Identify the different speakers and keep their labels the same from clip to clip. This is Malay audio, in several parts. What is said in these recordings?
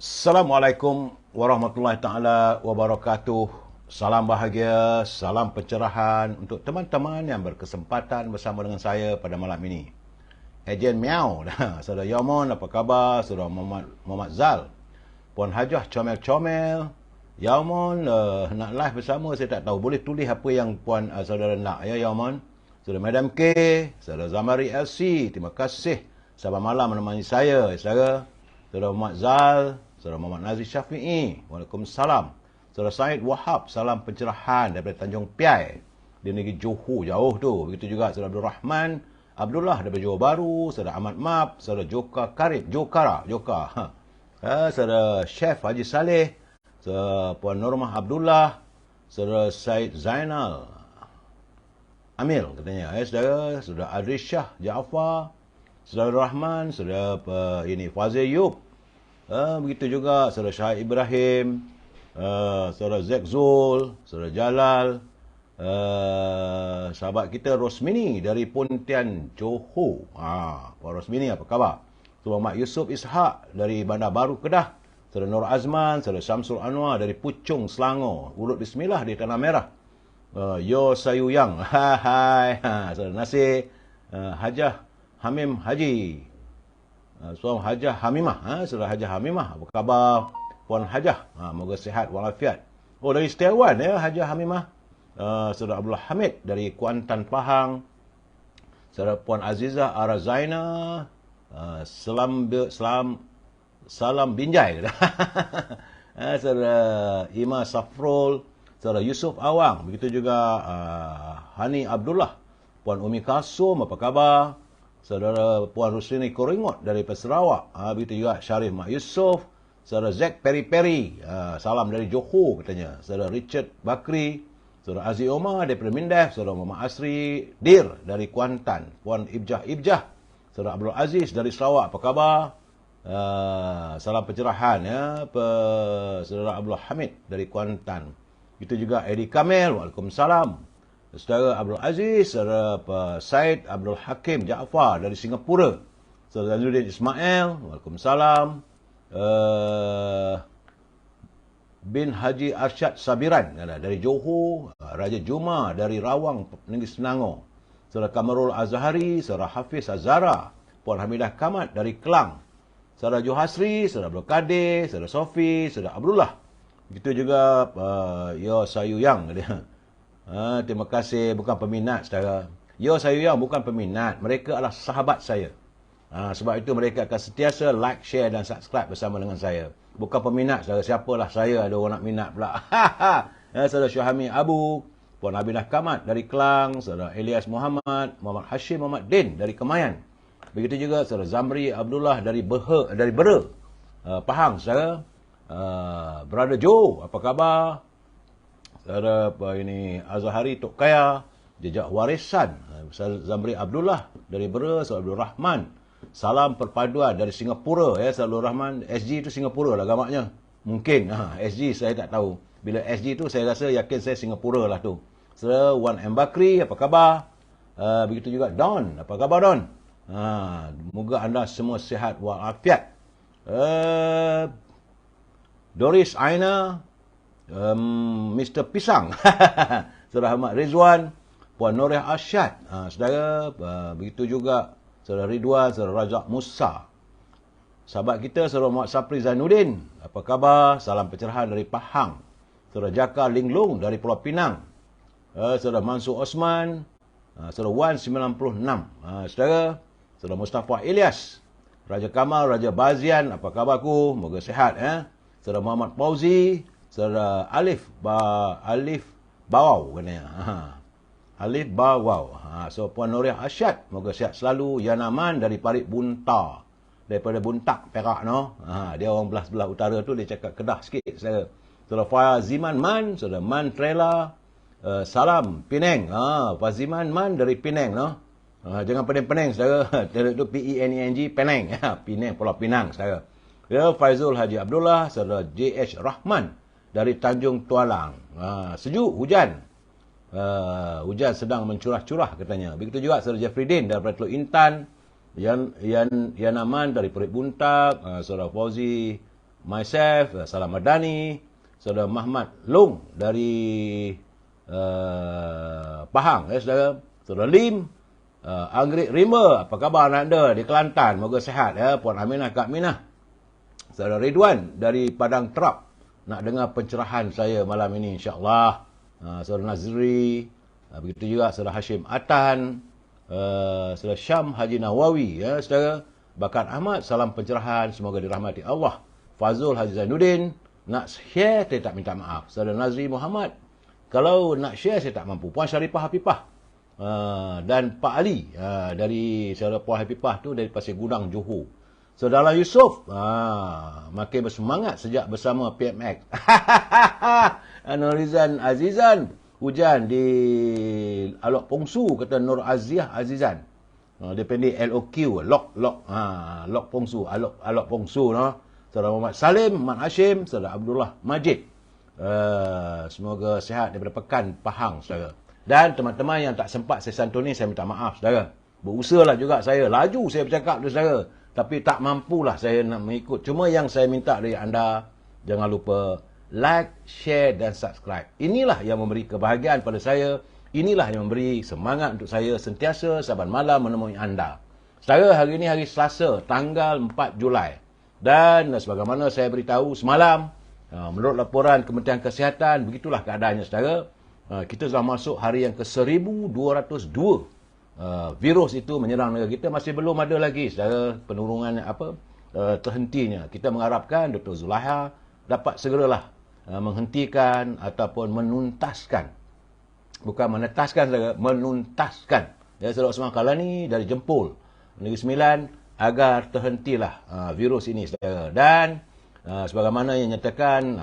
Speaker 1: Assalamualaikum warahmatullahi taala wabarakatuh. Salam bahagia, salam pencerahan untuk teman-teman yang berkesempatan bersama dengan saya pada malam ini. Ejen Miau, saudara Yomon, apa khabar? Saudara Muhammad Zal, Puan Hajah comel-comel. Yomon nak live bersama, saya tak tahu. Boleh tulis apa yang Puan saudara nak ya Yomon. Saudara Madam K, saudara Zamari LC, terima kasih sahabat malam menemani saya, saudara. Saudara Muhammad Zal, saudara Muhammad Nazir Syafi'i, Waalaikumsalam. Saudara Said Wahab, salam pencerahan daripada Tanjung Piai di negeri Johor, jauh tu. Begitu juga saudara Abdul Rahman Abdullah daripada Johor Bahru, saudara Ahmad Map, saudara Joka Karib, Joka. Saudara Chef Haji Saleh, saudara Puan Normah Abdullah, saudara Said Zainal Amil katanya, saudara Adris Shah Jaafar, saudara Rahman, saudara Fazil Yub. Begitu juga saudara Syahid Ibrahim, saudara Zek Zul, saudara Jalal, sahabat kita Rosmini dari Pontian Johor. Puan Rosmini apa khabar? Saudara Muhammad Yusuf Ishak dari Bandar Baru Kedah, saudara Nur Azman, saudara Syamsul Anwar dari Puchong Selangor, Urut Bismillah di Tanah Merah. Yo Sayu Yang, hai, saudara Nasir, Hajah Hamim Haji, Suam Hajah Hamimah, saudara Hajah Hamimah, apa khabar Puan Hajah? Moga sihat walafiat. Oh, dari Setiawan ya Hajah Hamimah. Saudara Abdul Hamid dari Kuantan Pahang, saudara Puan Azizah Arazaina, salam Binjai. Saudara Ima Safrul, saudara Yusuf Awang, begitu juga Hani Abdullah, Puan Umi Kasum, apa khabar? Saudara Puan Rusini Koringot dari Sarawak, begitu juga Syarif Mak Yusof, saudara Zack Peri, salam dari Johor katanya, saudara Richard Bakri, saudara Aziz Omar daripada Mindef, saudara Muhammad Asri Dir dari Kuantan, Puan Ibjah, saudara Abdul Aziz dari Sarawak, apa khabar? Salam pencerahan ya, saudara Abdul Hamid dari Kuantan. Itu juga Eddie Kamel, Waalaikumsalam. Saudara Abdul Aziz, saudara Said Abdul Hakim Jaafar dari Singapura, saudara Zanuddin Ismail, Waalaikumsalam. Bin Haji Arsyad Sabiran dari Johor, Raja Juma dari Rawang, Negeri Selangor, saudara Kamarul Azhari, saudara Hafiz Azhara, Puan Hamidah Kamat dari Kelang, saudara Johasri, saudara Abdul Kadir, saudara Sofi, saudara Abdullah. Begitu juga Yo Sayu Yang. Terima kasih, bukan peminat saudara. Yo Sayu Yang bukan peminat, mereka adalah sahabat saya. Sebab itu mereka akan sentiasa like, share dan subscribe bersama dengan saya. Bukan peminat saudara, siapalah saya ada orang nak minat pula. Saudara Syuhami Abu, Puan Abinah Kamat dari Kelang, saudara Elias Muhammad, Muhammad Hashim Muhammad Din dari Kemayan. Begitu juga saudara Zamri Abdullah dari Bera, Pahang saudara. Brother Joe, apa khabar? Saudara Azhari Tok Kaya, Jejak Warisan, Zamri Abdullah dari Bera, saudara Abdul Rahman. Salam perpaduan dari Singapura ya, saudara Abdul Rahman. SG itu Singapura lah gamaknya. Mungkin SG saya tak tahu. Bila SG tu saya rasa yakin saya Singapura lah tu. Saudara Wan M Bakri, apa khabar? Begitu juga Don, apa khabar Don? Moga anda semua sihat walafiat. Doris Aina, Mr. Pisang, saudara Ahmad Rizwan, Puan Nureh Arsyad, saudara, begitu juga saudara Ridwan, saudara Razak Musa. Sahabat kita saudara Muhammad Sapri Zainuddin, apa khabar? Salam pencerahan dari Pahang. Saudara Jaka Linglung dari Pulau Pinang. Saudara Mansur Osman, saudara Wan 96. Saudara Mustafa Ilyas, Raja Kamal, Raja Bazian, apa khabarku? Moga sihat ya. Saudara Muhammad Fauzi, saudara Alif Bawau katanya. Alif Bawau. So Puan Nuriyah Asyad, moga sihat selalu. Yanaman dari Parit Bunta, daripada Buntak Perak no. Dia orang belah utara tu, dia cakap Kedah sikit saudara. Saudara Faziman Man, saudara Man Trela, salam Penang. Faziman Man dari Penang no. Jangan pening-pening saudara. Itu PENENG Penang. Penang, Pulau Pinang saudara. Ya, Faizul Haji Abdullah, saudara JH Rahman dari Tanjung Tualang. Sejuk, hujan. Hujan sedang mencurah-curah katanya. Begitu juga saudara Jeffrey Din daripada Teluk Intan, Yan Aman dari Perit Buntak, saudara Fauzi myself, Salam Madani, saudara Muhammad Long dari Pahang, saudara. Saudara Lim, Anggrek Rima, apa khabar anda di Kelantan? Moga sihat, Puan Aminah, Kak Minah. Saudara Ridwan dari Padang Terap, nak dengar pencerahan saya malam ini, insyaAllah. Saudara Nazri, begitu juga saudara Hashim Atan, saudara Syam Haji Nawawi, saudara Bakar Ahmad, salam pencerahan, semoga dirahmati Allah. Fazul Haji Zainuddin, nak share saya tak minta maaf. Saudara Nazri Muhammad, kalau nak share saya tak mampu. Puan Syarifah Hafifah, dan Pak Ali, dari saudara Puan Hafifah tu dari Pasir Gudang, Johor. Saudara Yusof, makin bersemangat sejak bersama PMX. Nurizan Azizan, hujan di Alok Pongsu, kata Nur Aziah Azizan. Dia pendek LOQ, Lok Pongsu, Alok Pongsu. Saudara Muhammad Salim, Mat Hashim, saudara Abdullah Majid. Semoga sihat daripada Pekan Pahang, saudara. Dan teman-teman yang tak sempat saya santuni, saya minta maaf, saudara. Berusahalah juga saya, laju saya bercakap tu, saudara. Tapi tak mampulah saya nak mengikut. Cuma yang saya minta dari anda, jangan lupa like, share dan subscribe. Inilah yang memberi kebahagiaan pada saya. Inilah yang memberi semangat untuk saya sentiasa saban malam menemui anda. Saudara, hari ini hari Selasa, tanggal 4 Julai. Dan sebagaimana saya beritahu semalam, menurut laporan Kementerian Kesihatan, begitulah keadaannya, saudara. Kita sudah masuk hari yang ke-1202. Virus itu menyerang negara kita. Masih belum ada lagi, saudara, penurunan terhentinya. Kita mengharapkan Dr. Zulaiha dapat segeralah menghentikan ataupun menuntaskan, bukan menetaskan, saudara, menuntaskan, saudara Osman Kalani dari Jempol, Negeri Sembilan, agar terhentilah virus ini, saudara. Dan sebagaimana yang nyatakan,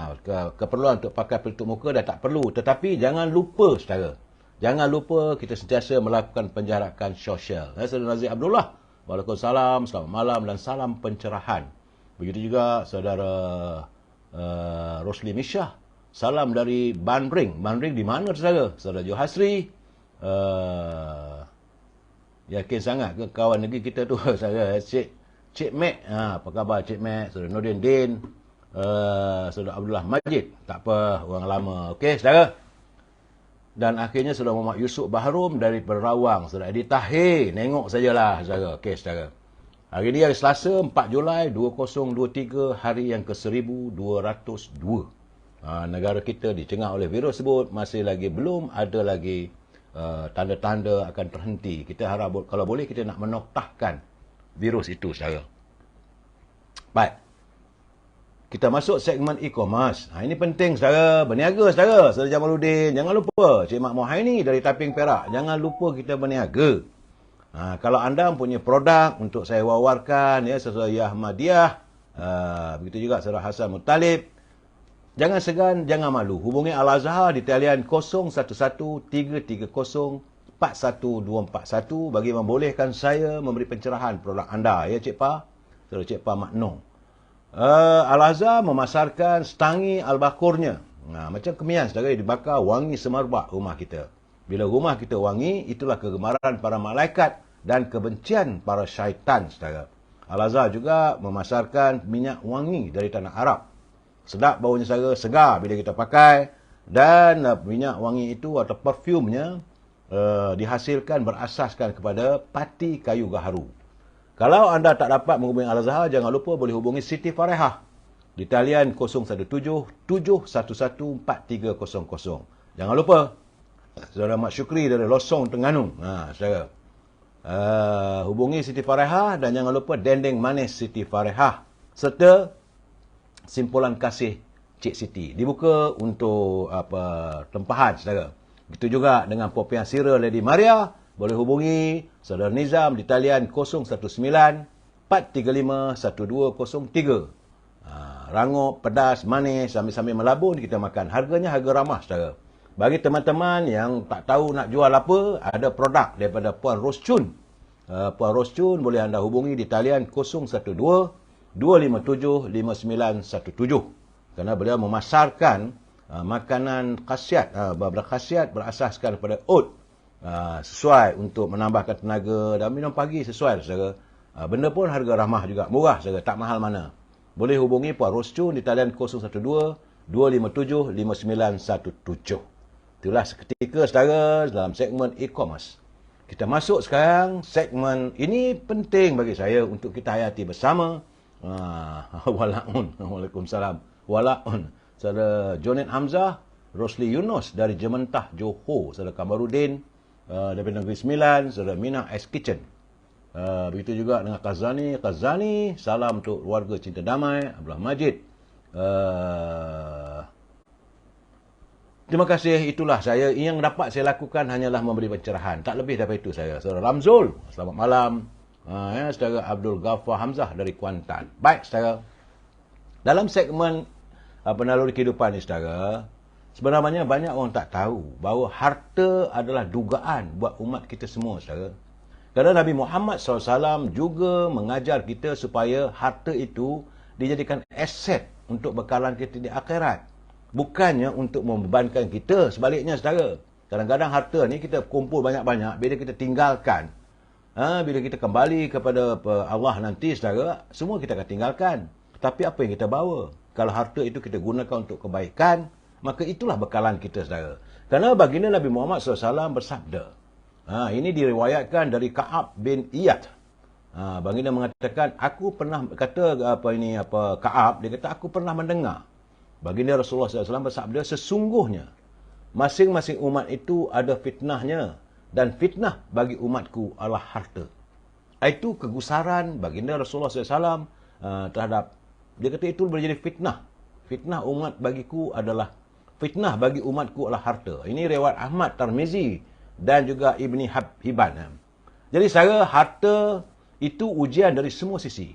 Speaker 1: keperluan untuk pakai pelitup muka dah tak perlu. Tetapi jangan lupa, saudara, jangan lupa kita sentiasa melakukan penjarakan sosial. Saudara Nazir Abdullah, waalaikumsalam, selamat malam dan salam pencerahan. Begitu juga saudara Rosli Mishah, salam dari Banring. Banring di mana, saudara? Saudara Johasri, yakin sangat ke kawan negeri kita tu, saudara Cik Mek, apa khabar Cik Mek? Saudara Nordin Din, saudara Abdullah Majid, tak apa, orang lama. Okey, saudara. Dan akhirnya saudara Muhammad Yusuf Bahrum dari Perawang, saudara Edi Tahir, nengok sajalah, saudara. Okey, saudara. Hari ini hari Selasa, 4 Julai 2023, hari yang ke-1202. Negara kita dicengah oleh virus tersebut, masih lagi belum ada lagi tanda-tanda akan terhenti. Kita harap kalau boleh kita nak menoktahkan virus itu, saudara. Baik. Kita masuk segmen e-commerce. Ini penting, saudara. Berniaga, saudara. Saudara Jamaluddin, jangan lupa. Cik Mak Mohaini dari Taiping Perak, jangan lupa kita berniaga. Kalau anda mempunyai produk untuk saya wawarkan, sesuai Ahmadiyah, begitu juga saudara Hasan Muttalib, jangan segan, jangan malu. Hubungi Al-Azhar di talian 0113304141 bagi membolehkan saya memberi pencerahan produk anda, Cik Pa, saudara Cik Pa Maknong. Al-Azhar memasarkan stangi al-bakurnya. Macam kemian, saudara, dibakar, wangi semarbak rumah kita. Bila rumah kita wangi, itulah kegemaran para malaikat dan kebencian para syaitan, saudara. Al-Azhar juga memasarkan minyak wangi dari tanah Arab. Sedap baunya, saudara, segar bila kita pakai. Dan minyak wangi itu atau perfumnya dihasilkan berasaskan kepada pati kayu gaharu. Kalau anda tak dapat menghubungi Al-Azhar, jangan lupa boleh hubungi Siti Farehah di talian 017-711-4300. Jangan lupa saudara Mat Syukri dari Losong, Terengganu. Saudara, hubungi Siti Farehah dan jangan lupa dendeng manis Siti Farehah serta simpulan kasih Cik Siti. Dibuka untuk tempahan, saudara. Begitu juga dengan popiah sira Lady Maria. Boleh hubungi saudara Nizam di talian 019-435-1203. Rangup, pedas, manis, sambil-sambil melabun kita makan. Harganya harga ramah, saudara. Bagi teman-teman yang tak tahu nak jual apa, ada produk daripada Puan Roschun. Puan Roschun boleh anda hubungi di talian 012-257-5917. Kerana beliau memasarkan makanan khasiat, berkhasiat berasaskan pada oat. Sesuai untuk menambahkan tenaga dan minum pagi sesuai, saudara. Benda pun harga ramah juga, murah, saudara, tak mahal mana. boleh hubungi Puan Roscun di talian 012-257-5917. Itulah seketika saudara dalam segmen e-commerce. Kita masuk sekarang segmen ini penting bagi saya untuk kita hayati bersama. Walaun. Waalaikumsalam. Walaun. Saudara Jonet Hamzah, Rosli Yunus dari Jementah Johor, saudara Kamarudin daripada Negeri Sembilan, saudara Mina Ice Kitchen. Begitu juga dengan Kazani, salam untuk warga Cinta Damai, Abdullah Majid. Terima kasih, itulah saya. Yang dapat saya lakukan hanyalah memberi pencerahan. Tak lebih daripada itu saya. Saudara Ramzul, selamat malam. Saudara Abdul Ghaffar Hamzah dari Kuantan. Baik, saudara. Dalam segmen penaluri kehidupan ni, saudara, sebenarnya banyak orang tak tahu bahawa harta adalah dugaan buat umat kita semua, saudara. Kerana Nabi Muhammad SAW juga mengajar kita supaya harta itu dijadikan aset untuk bekalan kita di akhirat. Bukannya untuk membebankan kita. Sebaliknya, saudara. Kadang-kadang harta ni kita kumpul banyak-banyak. Bila kita tinggalkan, bila kita kembali kepada Allah nanti, saudara, semua kita akan tinggalkan. Tapi apa yang kita bawa? Kalau harta itu kita gunakan untuk kebaikan, maka itulah bekalan kita, saudara. Kerana baginda Nabi Muhammad SAW bersabda. Ini diriwayatkan dari Ka'ab bin Iyad. Baginda mengatakan, aku pernah, Ka'ab, dia kata, aku pernah mendengar. Baginda Rasulullah SAW bersabda, sesungguhnya masing-masing umat itu ada fitnahnya, dan fitnah bagi umatku adalah harta. Itu kegusaran baginda Rasulullah SAW terhadap, dia kata itu boleh jadi fitnah. Fitnah umat bagiku adalah, fitnah bagi umatku adalah harta. Ini riwayat Ahmad, Tirmizi dan juga Ibni Hibban. Jadi saya, harta itu ujian dari semua sisi.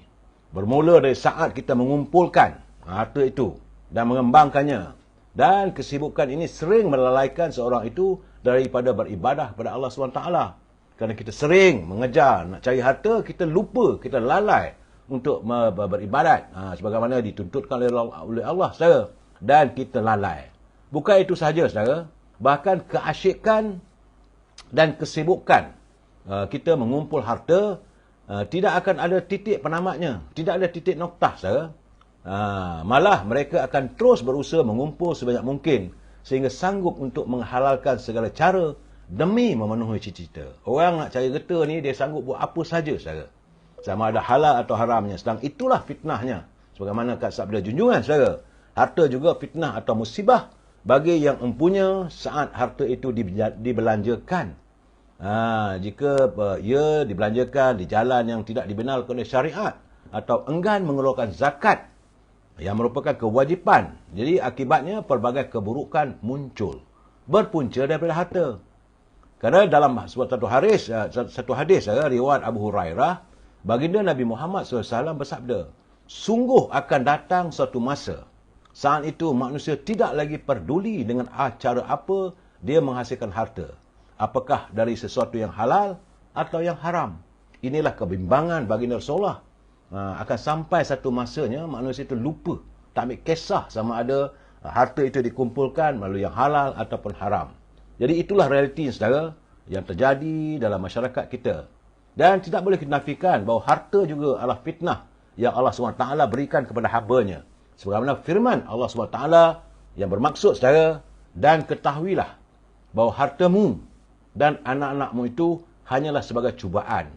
Speaker 1: Bermula dari saat kita mengumpulkan harta itu dan mengembangkannya. Dan kesibukan ini sering melalaikan seorang itu daripada beribadah kepada Allah SWT. Kerana kita sering mengejar, nak cari harta, kita lupa, kita lalai untuk beribadat. Sebagaimana dituntutkan oleh Allah, saudara. Dan kita lalai. Bukan itu sahaja, saudara. Bahkan keasyikan dan kesibukan kita mengumpul harta, tidak akan ada titik penamatnya. Tidak ada titik noktah, saudara. Malah mereka akan terus berusaha mengumpul sebanyak mungkin sehingga sanggup untuk menghalalkan segala cara demi memenuhi cita-cita. Orang nak cari harta ni, dia sanggup buat apa saja, saudara. Sama ada halal atau haramnya. Sedang itulah fitnahnya. Sebagaimana kat sabda junjungan, saudara. Harta juga fitnah atau musibah bagi yang empunya saat harta itu dibelanjakan. Jika ia dibelanjakan di jalan yang tidak dibenarkan oleh syariat atau enggan mengeluarkan zakat yang merupakan kewajipan. Jadi akibatnya pelbagai keburukan muncul. Berpunca daripada harta. Kerana dalam satu hadis riwayat Abu Hurairah, baginda Nabi Muhammad SAW bersabda, sungguh akan datang suatu masa, saat itu manusia tidak lagi peduli dengan cara apa dia menghasilkan harta. Apakah dari sesuatu yang halal atau yang haram. Inilah kebimbangan baginda Rasulullah. Akan sampai satu masanya manusia itu lupa, tak ambil kisah sama ada harta itu dikumpulkan melalui yang halal ataupun haram. Jadi itulah realiti, saudara, yang terjadi dalam masyarakat kita. Dan tidak boleh dinafikan bahawa harta juga adalah fitnah yang Allah SWT berikan kepada hamba-Nya. Sebagaimana firman Allah SWT yang bermaksud, saudara, dan ketahuilah bahawa hartamu dan anak-anakmu itu hanyalah sebagai cubaan.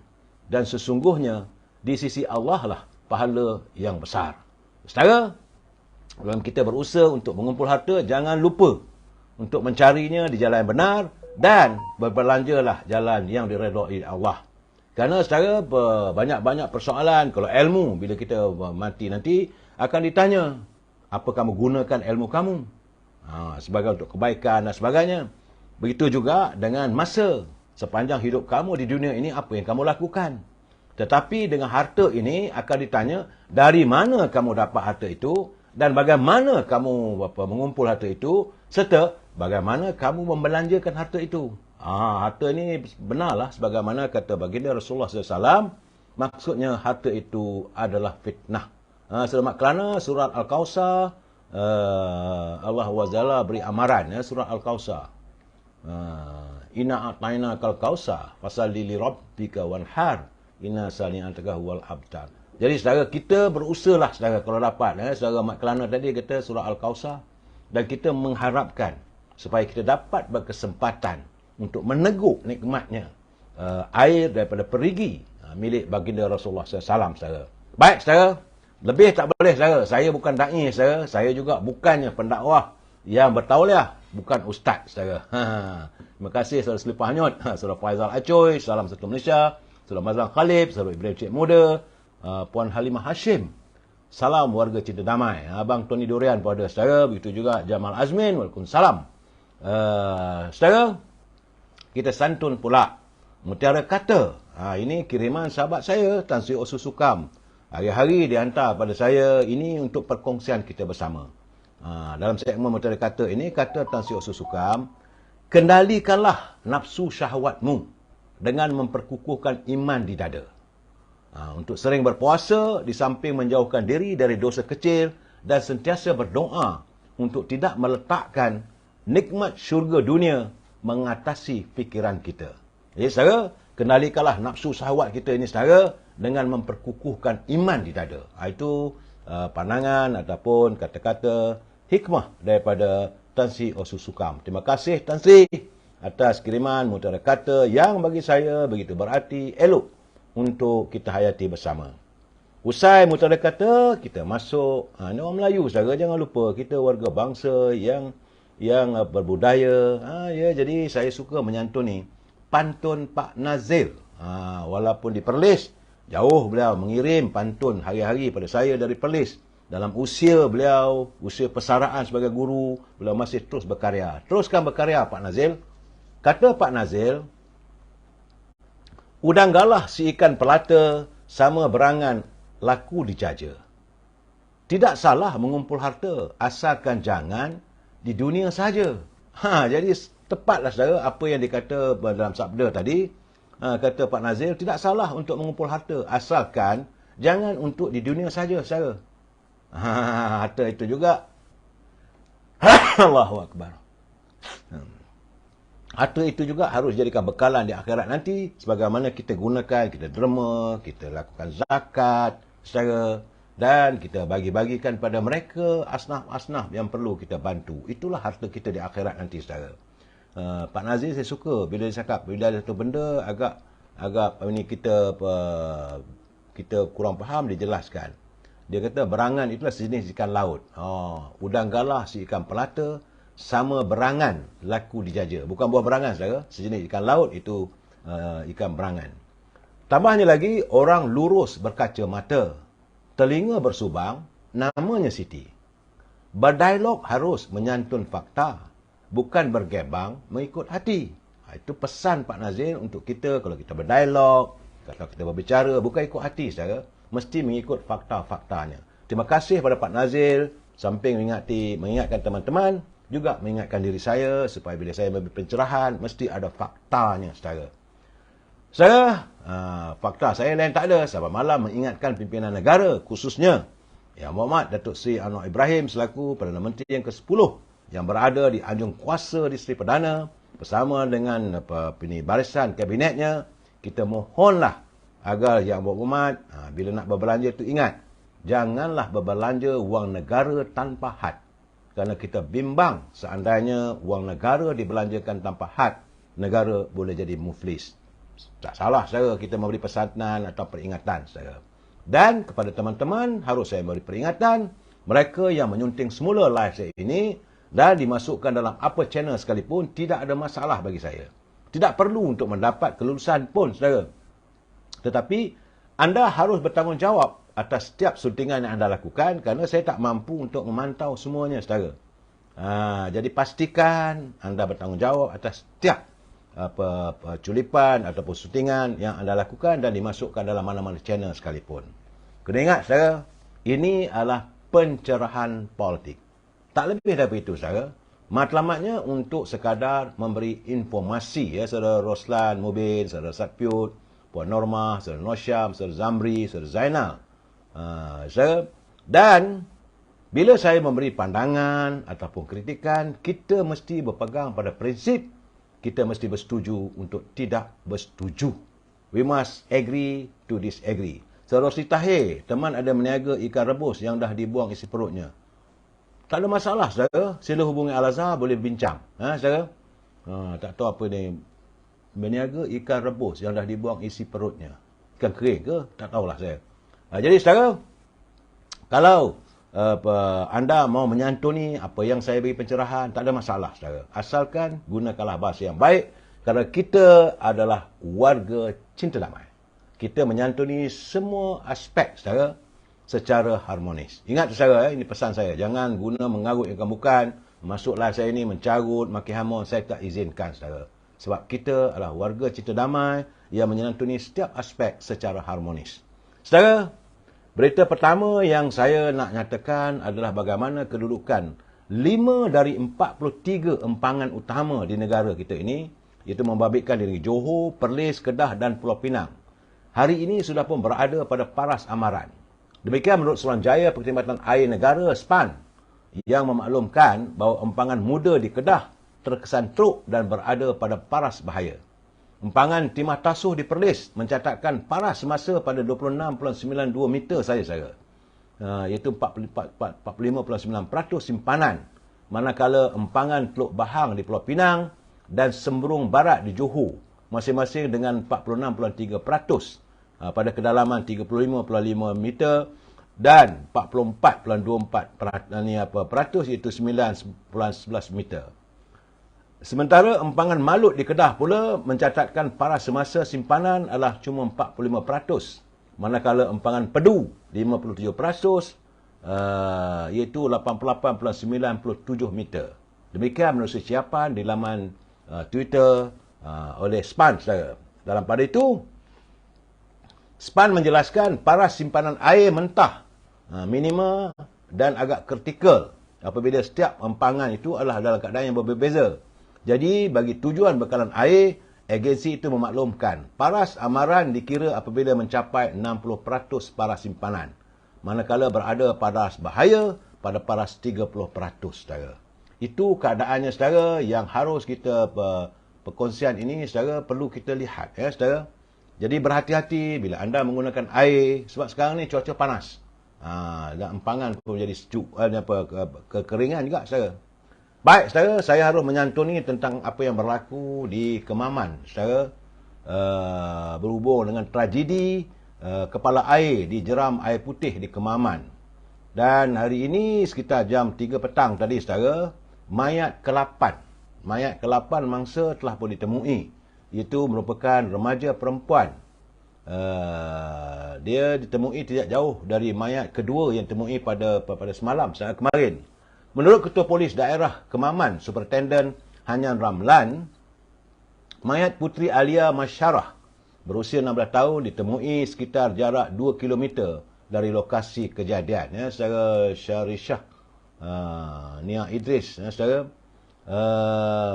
Speaker 1: Dan sesungguhnya di sisi Allah lah pahala yang besar. Saudara, dalam kita berusaha untuk mengumpul harta, jangan lupa untuk mencarinya di jalan yang benar dan berbelanjalah jalan yang diredai Allah. Kerana, saudara, banyak-banyak persoalan. Kalau ilmu, bila kita mati nanti, akan ditanya, apa kamu gunakan ilmu kamu? Sebagai untuk kebaikan dan sebagainya. Begitu juga dengan masa. Sepanjang hidup kamu di dunia ini, apa yang kamu lakukan? Tetapi dengan harta ini akan ditanya, dari mana kamu dapat harta itu, dan bagaimana kamu mengumpul harta itu, serta bagaimana kamu membelanjakan harta itu. Harta ini benarlah sebagaimana kata baginda Rasulullah SAW, maksudnya harta itu adalah fitnah. Selamat kerana surat Al-Kawthar, Allah Wazala beri amaran, surat Al-Kawthar. Inna a'tayna kal kawthar fasalli li rabbika wanhar inna sani'ataka huwal abtar. Jadi saudara, kita berusahalah saudara kalau dapat. Saudara Mat Kelana tadi kata surah Al-Kausar. Dan kita mengharapkan supaya kita dapat berkesempatan untuk meneguh nikmatnya air daripada perigi milik baginda Rasulullah SAW, saudara. Baik, saudara. Lebih tak boleh, saudara. Saya bukan da'i, saudara. Saya juga bukannya pendakwah yang bertauliah. Bukan ustaz, saudara. Terima kasih, saudara Selipah Hanyut. Saudara Faizal Acoy. Salam Satu Malaysia. Saudara Mazlan Khalib. Saudara Ibrahim Cik Muda. Puan Halimah Hashim. Salam warga cinta damai. Abang Tony Durian pun ada, saudara. Begitu juga Jamal Azmin. Waalaikumsalam. Saudara, kita santun pula Mutiara Kata. Ini kiriman sahabat saya, Tan Sri Osu Sukam. Hari-hari dihantar pada saya. Ini untuk perkongsian kita bersama. Dalam segmen Mutiara Kata ini, kata Tan Sri Osu Sukam, kendalikanlah nafsu syahwatmu dengan memperkukuhkan iman di dada. Untuk sering berpuasa, di samping menjauhkan diri dari dosa kecil dan sentiasa berdoa untuk tidak meletakkan nikmat syurga dunia mengatasi fikiran kita. Jadi saudara, kendalikanlah nafsu syahwat kita ini saudara dengan memperkukuhkan iman di dada. Itu pandangan ataupun kata-kata hikmah daripada Tan Sri Osu Sukam. Terima kasih Tan Sri atas kiriman Mutiara Kata yang bagi saya begitu berarti elok untuk kita hayati bersama. Usai Mutiara Kata, kita masuk. Ini orang Melayu, saudara. Jangan lupa, kita warga bangsa yang berbudaya. Jadi saya suka menyantuni pantun Pak Nazil. Walaupun di Perlis, jauh beliau mengirim pantun hari-hari pada saya dari Perlis. Dalam usia beliau, usia persaraan sebagai guru, beliau masih terus berkarya. Teruskan berkarya Pak Nazil. Kata Pak Nazil, udang galah si ikan pelata sama berangan laku dijaja. Tidak salah mengumpul harta, asalkan jangan di dunia saja. Jadi tepatlah saudara apa yang dikata dalam sabda tadi. Kata Pak Nazil, tidak salah untuk mengumpul harta, asalkan jangan untuk di dunia saja, saudara. Harta itu juga Allahu Akbar. Harta itu juga harus jadikan bekalan di akhirat nanti. Sebagaimana kita gunakan, kita derma, kita lakukan zakat, saudara. Dan kita bagi-bagikan pada mereka asnaf-asnaf yang perlu kita bantu. Itulah harta kita di akhirat nanti, saudara. Pak Nazir saya suka bila dia cakap, bila ada satu benda agak ini kita kurang faham, dia jelaskan. Dia kata berangan itulah sejenis ikan laut. Udang galah si ikan pelata, sama berangan laku dijaja. Bukan buah berangan, saudara. Sejenis ikan laut itu ikan berangan. Tambahnya lagi, orang lurus berkaca mata, telinga bersubang, namanya Siti. Berdialog harus menyantun fakta, bukan bergebang mengikut hati. Itu pesan Pak Nazir untuk kita kalau kita berdialog, kalau kita berbicara, bukan ikut hati, saudara. Mesti mengikut fakta-faktanya. Terima kasih kepada Pak Nazir, samping mengingatkan teman-teman, juga mengingatkan diri saya supaya bila saya memberi pencerahan, mesti ada faktanya, saudara. Fakta saya lain tak ada. Sahabat malam mengingatkan pimpinan negara, khususnya Yang Berhormat Datuk Seri Anwar Ibrahim selaku Perdana Menteri yang ke-10 yang berada di anjung kuasa di Seri Perdana bersama dengan barisan kabinetnya. Kita mohonlah agar Yang Berhormat bila nak berbelanja itu ingat, janganlah berbelanja wang negara tanpa had. Kerana kita bimbang seandainya wang negara dibelanjakan tanpa had, negara boleh jadi muflis. Tak salah saudara kita memberi pesanan atau peringatan, saudara. Dan kepada teman-teman harus saya beri peringatan, mereka yang menyunting semula live saya ini dan dimasukkan dalam apa channel sekalipun, tidak ada masalah bagi saya. Tidak perlu untuk mendapat kelulusan pun, saudara. Tetapi anda harus bertanggungjawab atas setiap syutingan yang anda lakukan, kerana saya tak mampu untuk memantau semuanya, saudara. Jadi pastikan anda bertanggungjawab atas setiap culipan ataupun syutingan yang anda lakukan dan dimasukkan dalam mana-mana channel sekalipun. Kena ingat, saudara, ini adalah pencerahan politik. Tak lebih daripada itu, saudara. Matlamatnya untuk sekadar memberi informasi, saudara Roslan Mubin, saudara Satpiut, Puan Norma, saudara Nosyam, saudara Zamri, saudara Zainal. Dan bila saya memberi pandangan ataupun kritikan, kita mesti berpegang pada prinsip, kita mesti bersetuju untuk tidak bersetuju. We must agree to disagree. Rosli Tahir, teman ada meniaga ikan rebus yang dah dibuang isi perutnya. Tak ada masalah, saudara. Sila hubungi Al-Azhar, boleh bincang. Saudara? Tak tahu apa ni. Berniaga ikan rebus yang dah dibuang isi perutnya. Ikan kering ke? Tak tahulah saya. Jadi, saudara, kalau anda mau menyantuni apa yang saya beri pencerahan, tak ada masalah, saudara. Asalkan gunakanlah bahasa yang baik. Kerana kita adalah warga cinta damai. Kita menyantuni semua aspek, saudara, secara harmonis. Ingat, saudara, ini pesan saya. Jangan guna mengarut yang bukan. Masuk live saya ini mencarut, maki hamun. Saya tak izinkan, saudara. Sebab kita adalah warga cinta damai yang menyantuni setiap aspek secara harmonis. Saudara, berita pertama yang saya nak nyatakan adalah bagaimana kedudukan 5 dari 43 empangan utama di negara kita ini, iaitu membabitkan diri Johor, Perlis, Kedah dan Pulau Pinang. Hari ini sudah pun berada pada paras amaran. Demikian menurut Suruhanjaya Perkhidmatan Air Negara SPAN yang memaklumkan bahawa empangan muda di Kedah terkesan teruk dan berada pada paras bahaya. Empangan Timah Tasuh di Perlis mencatatkan paras semasa pada 26.92 meter saja, iaitu 45.9% simpanan. Manakala empangan Teluk Bahang di Pulau Pinang dan Sembrung Barat di Johor masing-masing dengan 46.3% pada kedalaman 35.5 meter dan 44.24% iaitu 9.11 meter. Sementara empangan Malut di Kedah pula mencatatkan paras semasa simpanan adalah cuma 45%. Manakala empangan Pedu 57%, iaitu 88.97 meter. Demikian menurut siapan di laman Twitter oleh SPAN, saudara. Dalam pada itu, SPAN menjelaskan paras simpanan air mentah minima dan agak kritikal apabila setiap empangan itu adalah dalam keadaan yang berbeza. Jadi, bagi tujuan bekalan air, agensi itu memaklumkan paras amaran dikira apabila mencapai 60% paras simpanan. Manakala berada paras bahaya pada paras 30%, saudara. Itu keadaannya, saudara, yang harus kita perkongsian ini, saudara, perlu kita lihat, ya, saudara. Jadi berhati-hati bila anda menggunakan air, sebab sekarang ni cuaca panas. Dan empangan pun jadi sejuk, kekeringan juga, saudara. Baik, saudara, saya harus menyantuni tentang apa yang berlaku di Kemaman, saudara, berhubung dengan tragedi kepala air di jeram air putih di Kemaman. Dan hari ini sekitar jam 3 petang tadi, saudara, mayat ke-8 mangsa telah pun ditemui. Itu merupakan remaja perempuan. Dia ditemui tidak jauh dari mayat kedua yang ditemui pada semalam, saat kemarin. Menurut Ketua Polis Daerah Kemaman, Superintendent Hanyan Ramlan, mayat Puteri Alia Masyarah berusia 16 tahun ditemui sekitar jarak 2 km dari lokasi kejadian. Ya, saudara Syarishah Nia Idris, ya, saudara.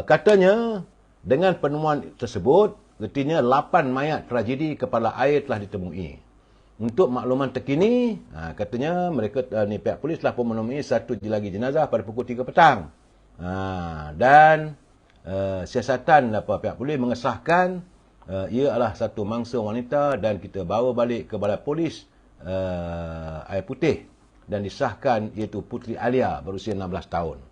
Speaker 1: Katanya, dengan penemuan tersebut, artinya 8 mayat tragedi kepala air telah ditemui. Untuk makluman terkini, katanya mereka pihak polis telah pun menemui satu lagi jenazah pada pukul 3 petang. Dan siasatan pihak polis mengesahkan ia adalah satu mangsa wanita dan kita bawa balik ke Balai Polis Air Putih dan disahkan iaitu Puteri Alia berusia 16 tahun.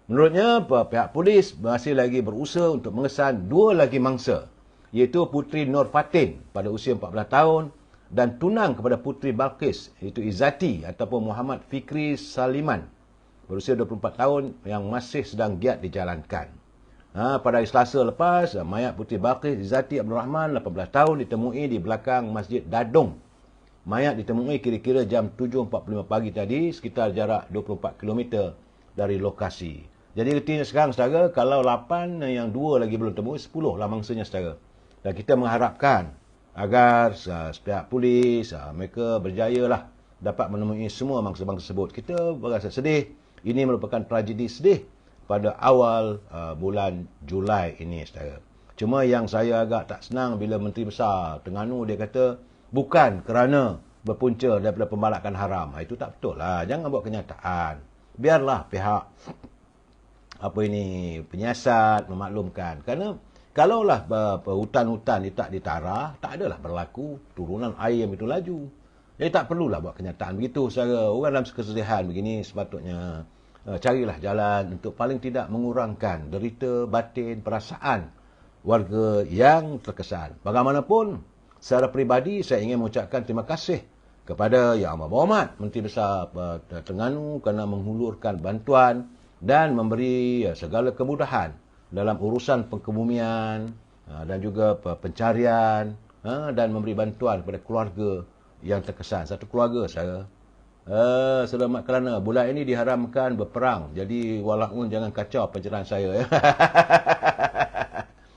Speaker 1: Menurutnya, pihak polis masih lagi berusaha untuk mengesan 2 lagi mangsa, iaitu Puteri Nur Fatin pada usia 14 tahun dan tunang kepada Puteri Balqis, iaitu Izzati ataupun Muhammad Fikri Saliman berusia 24 tahun yang masih sedang giat dijalankan. Pada hari Selasa lepas, mayat Puteri Balqis Izzati Abdul Rahman 18 tahun ditemui di belakang Masjid Dadung. Mayat ditemui kira-kira jam 7.45 pagi tadi, sekitar jarak 24 km dari lokasi. Jadi artinya sekarang, saudara, kalau 8 yang 2 lagi belum temu, 10 lah mangsanya, saudara. Dan kita mengharapkan agar pihak polis, mereka berjayalah dapat menemui semua mangsa-mangsa tersebut. Kita berasa sedih. Ini merupakan tragedi sedih pada awal bulan Julai ini, saudara. Cuma yang saya agak tak senang bila Menteri Besar Terengganu dia kata bukan kerana berpunca daripada pembalakan haram. Itu tak betul lah. Jangan buat kenyataan. Biarlah pihak penyiasat memaklumkan. Kerana kalaulah hutan-hutan tak ditarah, tak adalah berlaku turunan air yang begitu laju. Jadi tak perlulah buat kenyataan begitu. Secara orang dalam kesedihan begini sepatutnya carilah jalan untuk paling tidak mengurangkan derita batin, perasaan warga yang terkesan. Bagaimanapun, secara peribadi saya ingin mengucapkan terima kasih kepada Yang Amat Berhormat Menteri Besar Terengganu kerana menghulurkan bantuan dan memberi segala kemudahan dalam urusan pengkebumian dan juga pencarian dan memberi bantuan kepada keluarga yang terkesan. Satu keluarga saya, Saudara Mat Kelana, bulan ini diharamkan berperang. Jadi walaupun jangan kacau pencerahan saya. Ya.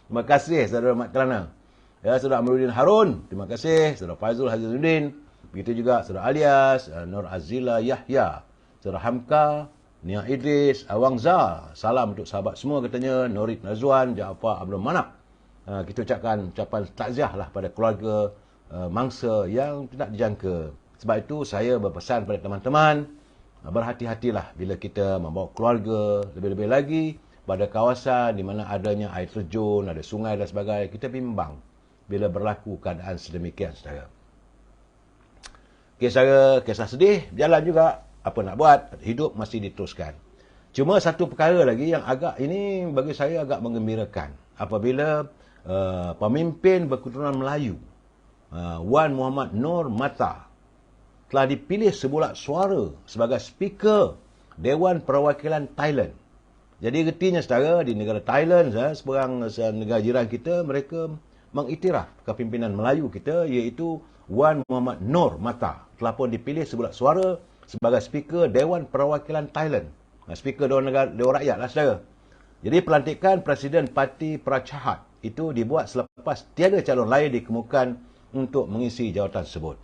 Speaker 1: Terima kasih Saudara Mat Kelana. Ya, Saudara Amiruddin Harun, terima kasih. Saudara Faizul Hazizuddin, begitu juga Saudara Alias, Nur Azila Yahya, Saudara Hamka, Nia Idris, Awang Zah. Salam untuk sahabat semua katanya, Norit Nazwan, Jaafar Abdul Manap. Kita ucapkan ucapan takziah lah pada keluarga mangsa yang tidak dijangka. Sebab itu saya berpesan kepada teman-teman, berhati-hatilah bila kita membawa keluarga, lebih-lebih lagi pada kawasan di mana adanya air terjun, ada sungai dan sebagainya. Kita bimbang bila berlaku keadaan sedemikian, saudara. Kisah sedih berjalan juga. Apa nak buat, hidup masih diteruskan. Cuma satu perkara lagi yang agak ini bagi saya agak menggembirakan. Apabila pemimpin berketurunan Melayu, Wan Muhammad Noor Matha, telah dipilih sebulat suara sebagai speaker Dewan Perwakilan Thailand. Jadi retinya saudara, di negara Thailand, seorang negara jiran kita, mereka mengiktiraf kepimpinan Melayu kita, iaitu Wan Muhammad Noor Matha telah pun dipilih sebulat suara sebagai speaker Dewan Perwakilan Thailand. Speaker Dewan Rakyat lah saudara. Jadi pelantikan Presiden Parti Pracahat itu dibuat selepas tiada calon lain dikemukakan untuk mengisi jawatan tersebut.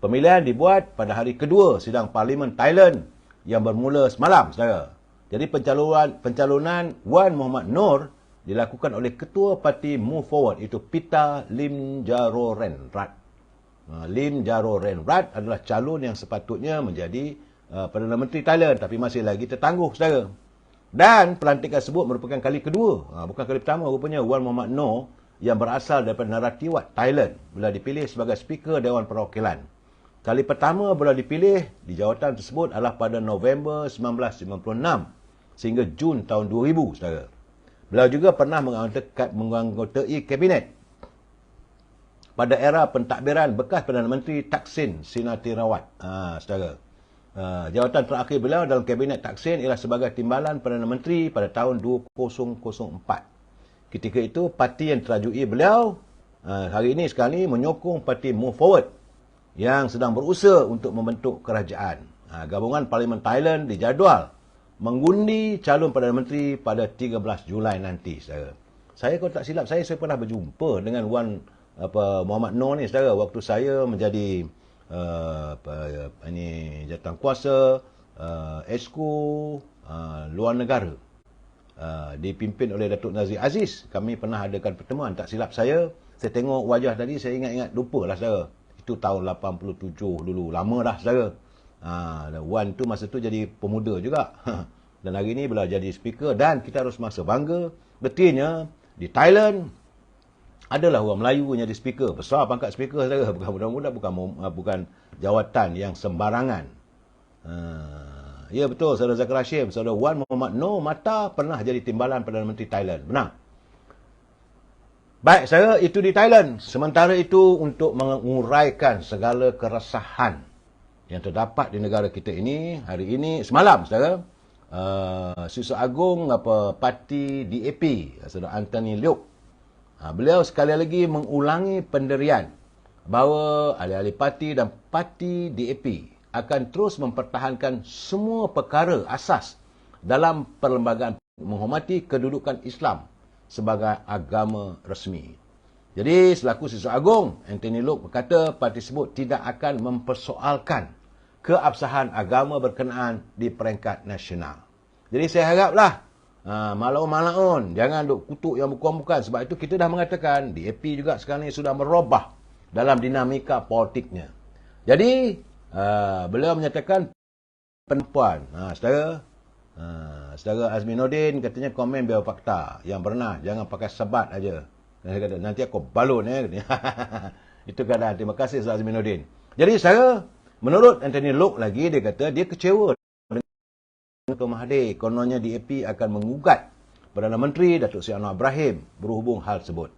Speaker 1: Pemilihan dibuat pada hari kedua sidang Parlimen Thailand yang bermula semalam, saudara. Jadi pencalonan Wan Muhammad Noor dilakukan oleh Ketua Parti Move Forward, itu Pita Limjaroenrat. Limjaroenrat adalah calon yang sepatutnya menjadi Perdana Menteri Thailand, tapi masih lagi tertangguh, saudara. Dan pelantikan tersebut merupakan kali kedua, bukan kali pertama rupanya Wan Muhammad Noor yang berasal daripada Narathiwat, Thailand, bila dipilih sebagai speaker Dewan Perwakilan. Kali pertama bila dipilih di jawatan tersebut adalah pada November 1996 sehingga Jun tahun 2000, saudara. Beliau juga pernah menganggotai kabinet pada era pentadbiran bekas Perdana Menteri Thaksin Shinawatra, saudara. Jawatan terakhir beliau dalam kabinet Thaksin ialah sebagai timbalan Perdana Menteri pada tahun 2004. Ketika itu, parti yang terajui beliau hari ini sekali menyokong parti Move Forward yang sedang berusaha untuk membentuk kerajaan. Gabungan Parlimen Thailand dijadual mengundi calon Perdana Menteri pada 13 Julai nanti, saudara. Saya kalau tak silap, saya pernah berjumpa dengan Wan Muhammad Noor ni, saudara, waktu saya menjadi jawatankuasa Exco luar negara dipimpin oleh Datuk Nazir Aziz. Kami pernah adakan pertemuan, tak silap saya tengok wajah tadi, saya ingat-ingat lupalah, saudara. Itu tahun 87 dulu, lama dah, saudara. Wan tu masa tu jadi pemuda juga. Dan hari ni bila jadi speaker, dan kita harus merasa bangga. Betulnya di Thailand adalah orang Melayu yang jadi speaker. Besar pangkat speaker, saudara. Bukan mudah-mudah, bukan jawatan yang sembarangan. Ya betul, saudara Zakir Hashim, saudara Wan Muhammad Noor Matha pernah jadi timbalan Perdana Menteri Thailand. Benar. Baik, saya itu di Thailand. Sementara itu untuk menguraikan segala keresahan yang terdapat di negara kita ini, hari ini, semalam, saudara, Susah Agung Parti DAP, saudara Anthony Leok, beliau sekali lagi mengulangi pendirian bahawa ahli-ahli parti dan parti DAP akan terus mempertahankan semua perkara asas dalam perlembagaan menghormati kedudukan Islam sebagai agama resmi. Jadi selaku Susah Agung, Anthony Leok berkata parti tersebut tidak akan mempersoalkan keabsahan agama berkenaan di peringkat nasional. Jadi saya haraplah malaun-malaun jangan duk kutuk yang bukan-bukan. Sebab itu kita dah mengatakan DAP juga sekarang ni sudah merubah dalam dinamika politiknya. Jadi beliau menyatakan pendapat saudara Azminuddin katanya komen biar fakta yang benar, jangan pakai sebat aja. Dia kata nanti aku balon katanya. Itu keadaan. Terima kasih Saudara Azminuddin. Jadi saya Menurut Anthony Loke lagi, dia kata dia kecewa dengan Dr. Mahathir. Kononnya DAP akan mengugat Perdana Menteri Datuk Seri Anwar Ibrahim berhubung hal tersebut.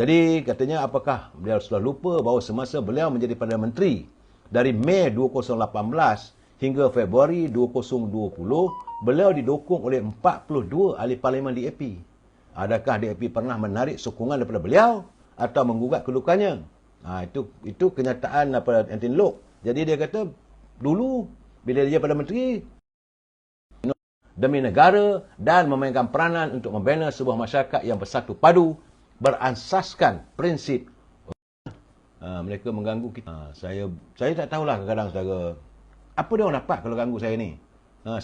Speaker 1: Jadi katanya apakah beliau sudah lupa bahawa semasa beliau menjadi Perdana Menteri dari Mei 2018 hingga Februari 2020, beliau didukung oleh 42 ahli parlimen DAP. Adakah DAP pernah menarik sokongan daripada beliau atau menggugat kedudukannya? Itu kenyataan daripada Anthony Loke. Jadi dia kata dulu bila dia Perdana Menteri demi negara dan memainkan peranan untuk membina sebuah masyarakat yang bersatu padu beransaskan prinsip. Mereka mengganggu kita. Saya tak tahulah kadang-kadang saudara. Apa dia orang dapat kalau ganggu saya ni?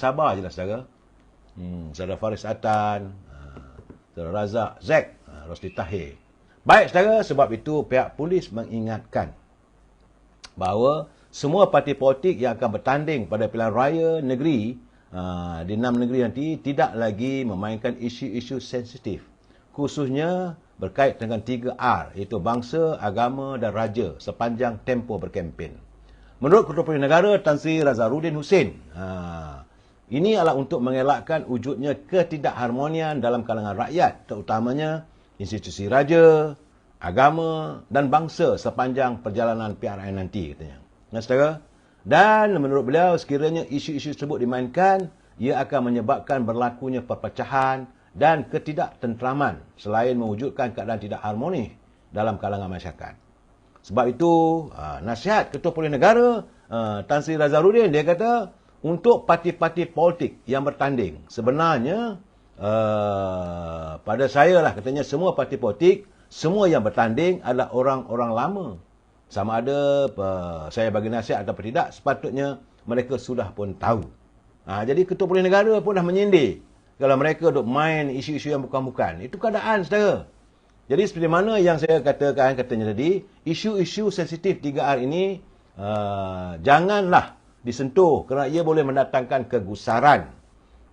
Speaker 1: Sabar je lah saudara. Saudara Faris Atan, saudara Razak Zek, Rosli Tahir. Baik saudara, sebab itu pihak polis mengingatkan bahawa semua parti politik yang akan bertanding pada pilihan raya negeri di 6 negeri nanti tidak lagi memainkan isu-isu sensitif. Khususnya berkait dengan 3R, iaitu bangsa, agama dan raja sepanjang tempoh berkempen. Menurut Ketua Pilihan Negara Tan Sri Razaruddin Husin, ini adalah untuk mengelakkan wujudnya ketidakharmonian dalam kalangan rakyat, terutamanya institusi raja, agama dan bangsa sepanjang perjalanan PRN nanti, katanya. Saudara, dan menurut beliau sekiranya isu-isu tersebut dimainkan, ia akan menyebabkan berlakunya perpecahan dan ketidaktentraman selain mewujudkan keadaan tidak harmonis dalam kalangan masyarakat. Sebab itu, nasihat Ketua Pilihan Negara Tan Sri Razaruddin, dia kata untuk parti-parti politik yang bertanding, sebenarnya pada saya lah katanya, semua parti politik, semua yang bertanding adalah orang-orang lama. Sama ada saya bagi nasihat atau tidak, sepatutnya mereka sudah pun tahu. Jadi Ketua Pilihan Negara pun dah menyindir kalau mereka duk main isu-isu yang bukan-bukan. Itu keadaan saudara. Jadi seperti mana yang saya katakan katanya tadi, isu-isu sensitif 3R ini janganlah disentuh kerana ia boleh mendatangkan kegusaran,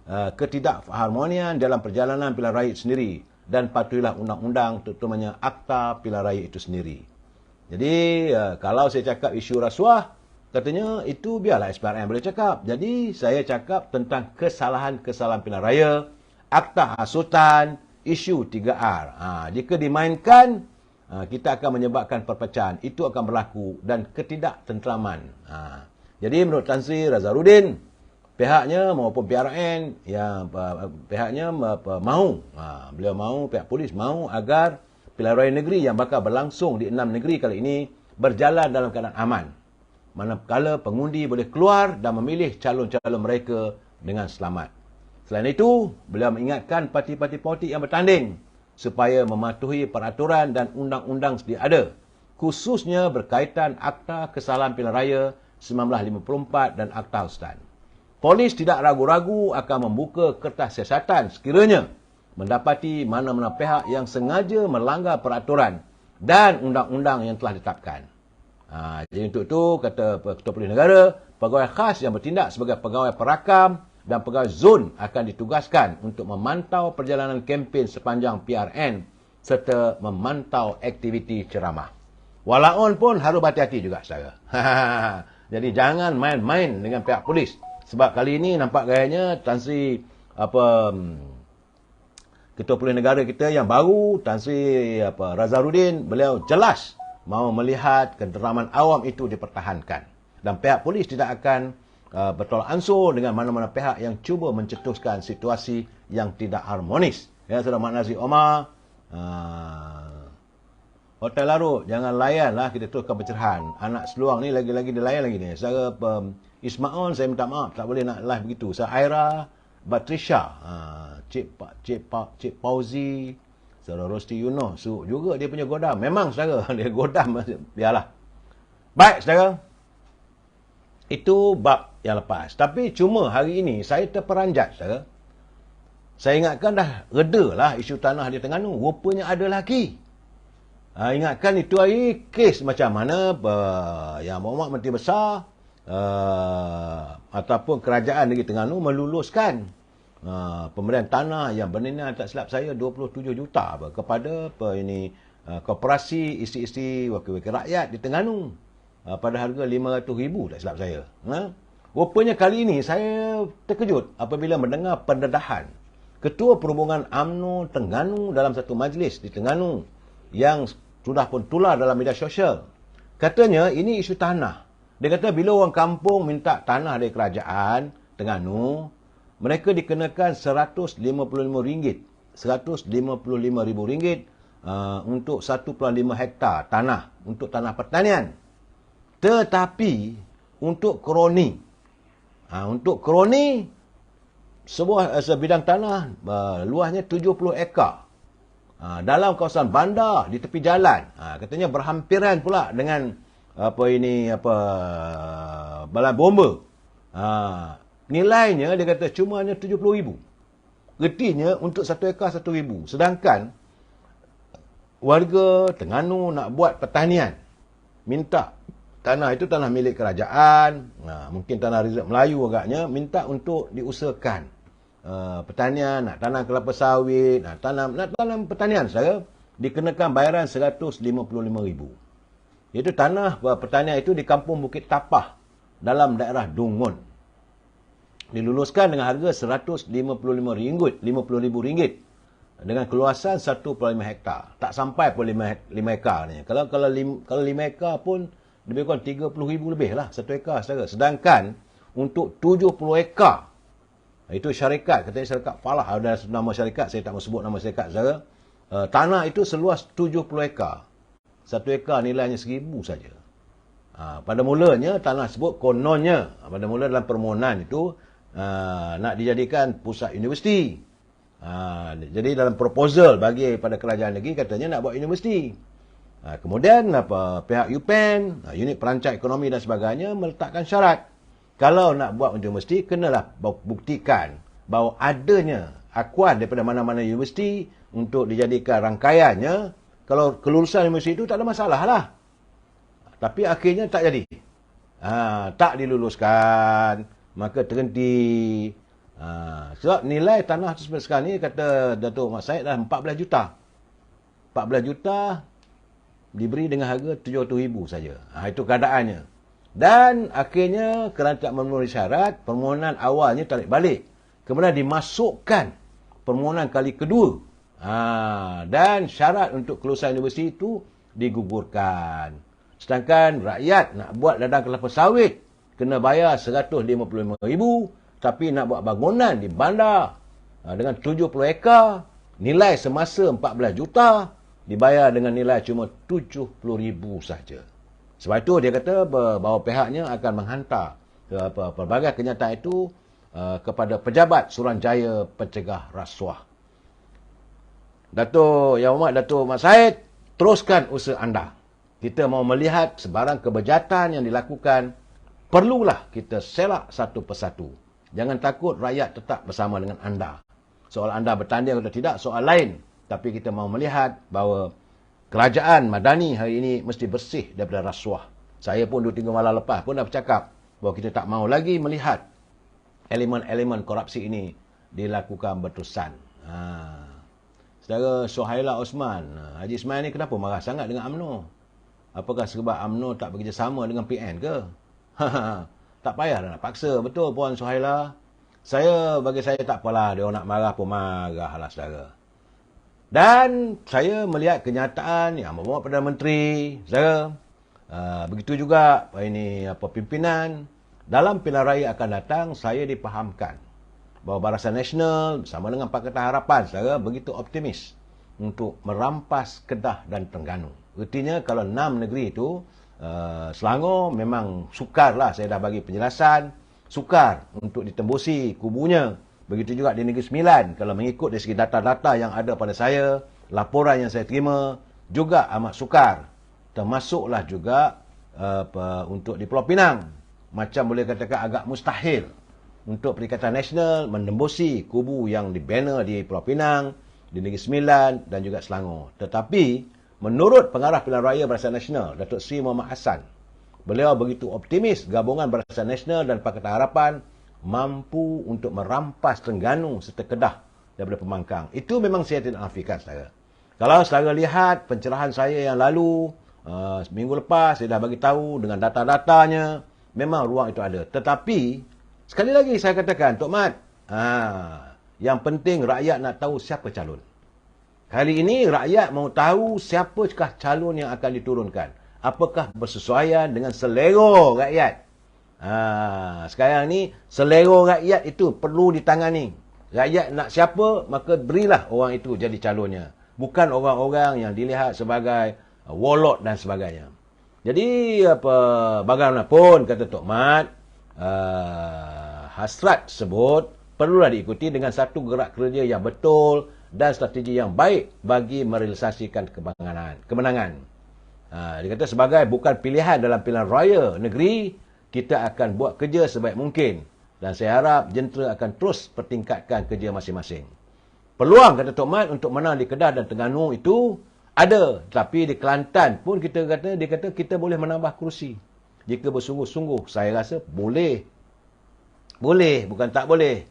Speaker 1: ketidakharmonian dalam perjalanan pilihan raya itu sendiri, dan patuhilah undang-undang, terutamanya Akta Pilihan Raya itu sendiri. Jadi kalau saya cakap isu rasuah, katanya itu biarlah SPRM boleh cakap. Jadi saya cakap tentang kesalahan-kesalahan pilihan raya, akta hasutan, isu 3R. Jika dimainkan, kita akan menyebabkan perpecahan. Itu akan berlaku dan ketidaktentraman. Jadi menurut Tan Sri Razaruddin, pihaknya maupun PRN, pihaknya mahu, beliau mahu, pihak polis mahu agar pilihan raya negeri yang bakal berlangsung di 6 negeri kali ini berjalan dalam keadaan aman, manakala pengundi boleh keluar dan memilih calon-calon mereka dengan selamat. Selain itu, beliau mengingatkan parti-parti politik yang bertanding supaya mematuhi peraturan dan undang-undang sedia ada, khususnya berkaitan Akta Kesalahan Pilihan Raya 1954 dan Akta Hasutan. Polis tidak ragu-ragu akan membuka kertas siasatan sekiranya mendapati mana-mana pihak yang sengaja melanggar peraturan dan undang-undang yang telah ditetapkan. Jadi untuk itu, kata Ketua Pilihan Negara, pegawai khas yang bertindak sebagai pegawai perakam dan pegawai zon akan ditugaskan untuk memantau perjalanan kempen sepanjang PRN serta memantau aktiviti ceramah. Walaupun pun harus berhati-hati juga, saudara. Jadi jangan main-main dengan pihak polis. Sebab kali ini nampak gayanya Tan Sri Ketua Pilihan Negara kita yang baru, Tan Sri Razaruddin, beliau jelas mahu melihat ketenteraman awam itu dipertahankan. Dan pihak polis tidak akan bertolak ansur dengan mana-mana pihak yang cuba mencetuskan situasi yang tidak harmonis. Ya, Saudara Mak Nazir Omar, Hotel Larut, jangan layanlah, kita teruskan pencerahan. Anak seluang ni lagi-lagi dilayan lagi ni. Saudara Ismail, saya minta maaf, tak boleh nak live begitu. Saudara Aira, Batrisha, Cik Pauzi, Saudara Rosti Yunos, juga dia punya godam. Memang saudara, dia godam, biarlah. Baik saudara, itu bab yang lepas. Tapi cuma hari ini saya terperanjat saudara. Saya ingatkan dah reda lah isu tanah di Terengganu. Rupanya ada lagi. Ingatkan itu hari kes macam mana yang Muhammad Menteri Besar ataupun kerajaan negeri Terengganu meluluskan pemberian tanah yang bernilai, tak silap saya, 27 juta kepada korporasi isteri-isteri wakil-wakil rakyat di Terengganu. pada harga RM500,000 tak silap saya. Rupanya kali ini saya terkejut apabila mendengar pendedahan Ketua Perhubungan UMNO Terengganu dalam satu majlis di Terengganu yang sudah pun tular dalam media sosial. Katanya ini isu tanah. Dia kata bila orang kampung minta tanah dari kerajaan Terengganu, mereka dikenakan RM155. RM155,000 untuk 1.5 hektar tanah untuk tanah pertanian. Tetapi untuk kroni sebuah sebidang tanah luasnya 70 ekar dalam kawasan bandar di tepi jalan. Katanya berhampiran pula dengan Balan Bomba. Nilainya dia kata cuma hanya 70,000. Ertinya untuk 1 ekar 1,000. Sedangkan warga Terengganu nak buat pertanian, minta tanah itu tanah milik kerajaan, mungkin tanah rezerv Melayu agaknya, minta untuk diusahakan pertanian, nak tanam kelapa sawit, nak tanam pertanian saya, dikenakan bayaran RM155,000. Iaitu tanah pertanian itu di kampung Bukit Tapah dalam daerah Dungun. Diluluskan dengan harga RM155,000 dengan keluasan 1.5 hektar. Tak sampai pun 5 hektar ni. Kalau 5 hektar pun lebih kurang 30,000 lebih lah 1 ekar saja. Sedangkan untuk 70 ekar, itu syarikat, katanya syarikat Falah, ada nama syarikat, saya tak mau sebut nama syarikat saja. Tanah itu seluas 70 ekar. 1 ekar nilainya 1,000 saja. Pada mulanya tanah tersebut kononnya, pada mula dalam permohonan itu nak dijadikan pusat universiti. Jadi dalam proposal bagi pada kerajaan negeri katanya nak buat universiti. Kemudian pihak UPEN, unit perancang ekonomi dan sebagainya meletakkan syarat. Kalau nak buat universiti, kenalah buktikan bahawa adanya akuan daripada mana-mana universiti untuk dijadikan rangkaiannya. Kalau kelulusan universiti itu tak ada masalah lah. Tapi akhirnya tak jadi. Tak diluluskan, maka terhenti. Sebab nilai tanah tersebut sekarang ni, kata Datuk Mat Syed, dah 14 juta. 14 juta diberi dengan harga 700,000 saja. Itu keadaannya. Dan akhirnya kerana tak memenuhi syarat, permohonan awalnya tarik balik. Kemudian dimasukkan permohonan kali kedua. Dan syarat untuk kelulusan universiti itu digugurkan. Sedangkan rakyat nak buat ladang kelapa sawit kena bayar RM155,000, tapi nak buat bangunan di bandar dengan 70 ekar, nilai semasa 14 juta, dibayar dengan nilai cuma 70,000 saja. Sebab itu dia kata bahawa pihaknya akan menghantar pelbagai kenyataan itu kepada pejabat Suruhanjaya Pencegah Rasuah. Yang Hormat Datuk Mat Syed, teruskan usaha anda. Kita mau melihat sebarang kebejatan yang dilakukan, perlulah kita selak satu persatu. Jangan takut rakyat tetap bersama dengan anda. Soal anda bertanding atau tidak, soal lain. Tapi kita mau melihat bahawa kerajaan Madani hari ini mesti bersih daripada rasuah. Saya pun 2-3 malam lepas pun dah bercakap bahawa kita tak mau lagi melihat elemen-elemen korupsi ini dilakukan berterusan. Saudara Suhaila Osman, Haji Ismail ni kenapa marah sangat dengan UMNO? Apakah sebab UMNO tak bekerjasama dengan PN ke? Tak payah nak paksa. Betul Puan Suhaila. Bagi saya tak apalah. Dia nak marah pun marahlah saudara. Dan saya melihat kenyataan yang membawa Perdana Menteri, saudara. Begitu juga pimpinan. Dalam pilihan raya akan datang, saya dipahamkan bahawa Barisan Nasional bersama dengan Pakatan Harapan, saudara, begitu optimis untuk merampas Kedah dan Terengganu. Artinya kalau 6 negeri itu, Selangor memang sukar lah, saya dah bagi penjelasan, sukar untuk ditembusi kubunya. Begitu juga di Negeri Sembilan, kalau mengikut dari segi data-data yang ada pada saya, laporan yang saya terima, juga amat sukar. Termasuklah juga untuk di Pulau Pinang. Macam boleh katakan agak mustahil untuk Perikatan Nasional menembusi kubu yang dibina di Pulau Pinang, di Negeri Sembilan dan juga Selangor. Tetapi, menurut Pengarah Pilihan Raya Barisan Nasional, Datuk Seri Muhammad Hassan, beliau begitu optimis gabungan Barisan Nasional dan Pakatan Harapan mampu untuk merampas Terengganu serta Kedah daripada pembangkang. Itu memang saya tidak nafikan, saudara. Kalau saudara lihat pencerahan saya yang lalu, Minggu lepas saya dah bagi tahu dengan data-datanya, memang ruang itu ada. Tetapi sekali lagi saya katakan, Tok Mat, yang penting rakyat nak tahu siapa calon. Kali ini rakyat mau tahu siapakah calon yang akan diturunkan. Apakah bersesuaian dengan selera rakyat. Sekarang ni selera rakyat itu perlu ditangani. Rakyat nak siapa, maka berilah orang itu jadi calonnya. Bukan orang-orang yang dilihat sebagai warlord dan sebagainya. Jadi bagaimanapun kata Tok Mat, hasrat tersebut perlulah diikuti dengan satu gerak kerja yang betul dan strategi yang baik bagi merealisasikan kemenangan. Dia kata sebagai bukan pilihan dalam pilihan raya negeri, kita akan buat kerja sebaik mungkin. Dan saya harap jentera akan terus pertingkatkan kerja masing-masing. Peluang, kata Tok Mat, untuk menang di Kedah dan Terengganu itu ada. Tapi di Kelantan pun dia kata kita boleh menambah kerusi. Jika bersungguh-sungguh, saya rasa boleh. Boleh, bukan tak boleh.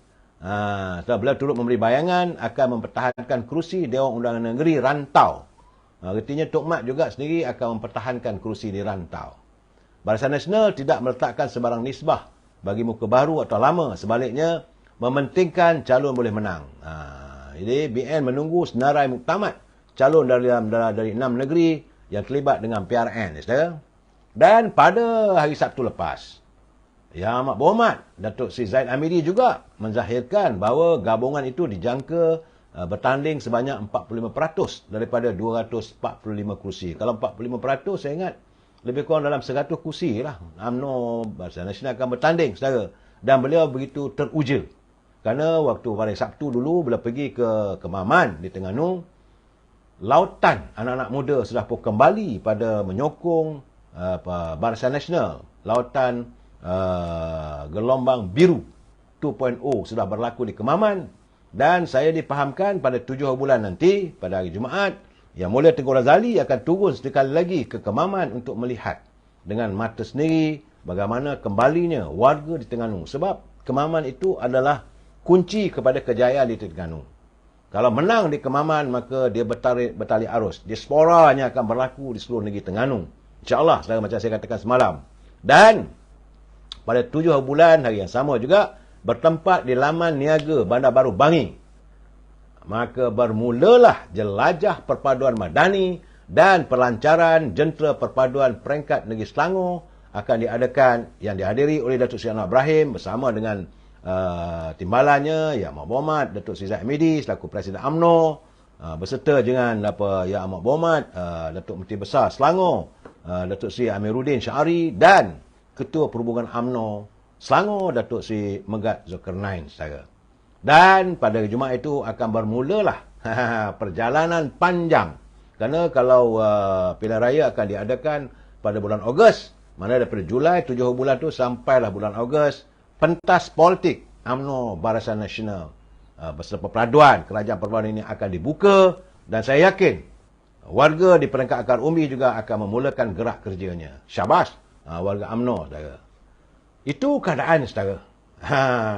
Speaker 1: Beliau turut memberi bayangan akan mempertahankan kerusi Dewan Undangan Negeri Rantau. Artinya Tok Mat juga sendiri akan mempertahankan kerusi di Rantau. Barisan Nasional tidak meletakkan sebarang nisbah bagi muka baru atau lama. Sebaliknya, mementingkan calon boleh menang. Jadi BN menunggu senarai muktamad calon dari 6 negeri yang terlibat dengan PRN. Dan pada hari Sabtu lepas, Yang Amat Berhormat Datuk Seri Zaid Amiri juga menzahirkan bahawa gabungan itu dijangka bertanding sebanyak 45% daripada 245 kursi. Kalau 45% saya ingat lebih kurang dalam 100 kursi lah. UMNO Barisan Nasional akan bertanding, saudara. Dan beliau begitu teruja. Kerana waktu hari Sabtu dulu beliau pergi ke Kemaman di Terengganu, lautan anak-anak muda sudah pun kembali pada menyokong Barisan Nasional. Lautan gelombang biru 2.0 sudah berlaku di Kemaman. Dan saya dipahamkan pada 7 bulan nanti, pada hari Jumaat, Yang Mulia Tengku Razali akan turun sekali lagi ke Kemaman untuk melihat dengan mata sendiri bagaimana kembalinya warga di Terengganu. Sebab Kemaman itu adalah kunci kepada kejayaan di Terengganu. Kalau menang di Kemaman, maka dia bertali arus. Diasporanya akan berlaku di seluruh negeri Terengganu. InsyaAllah, saudara, macam saya katakan semalam. Dan pada 7 bulan hari yang sama juga, bertempat di laman niaga Bandar Baru Bangi. Maka bermulalah jelajah perpaduan madani dan pelancaran jentera perpaduan peringkat negeri Selangor akan diadakan yang dihadiri oleh Datuk Seri Anwar Ibrahim bersama dengan timbalannya Yang Amat Berhormat Datuk Seri Zaid Amiri selaku Presiden UMNO, beserta dengan Yang Amat Berhormat Datuk Menteri Besar Selangor Datuk Seri Amiruddin Syari dan Ketua Perhubungan UMNO Selangor Datuk Seri Megat Zulkarnain, saudara. Dan pada Jumaat itu akan bermulalah perjalanan panjang. Kerana kalau pilihan raya akan diadakan pada bulan Ogos, mana daripada Julai 7 bulan tu sampailah bulan Ogos, pentas politik UMNO Barisan Nasional beserta perpaduan kerajaan perpaduan ini akan dibuka, dan saya yakin warga di peringkat akar umbi juga akan memulakan gerak kerjanya. Syabas warga UMNO, saudara. Itu keadaan, saudara.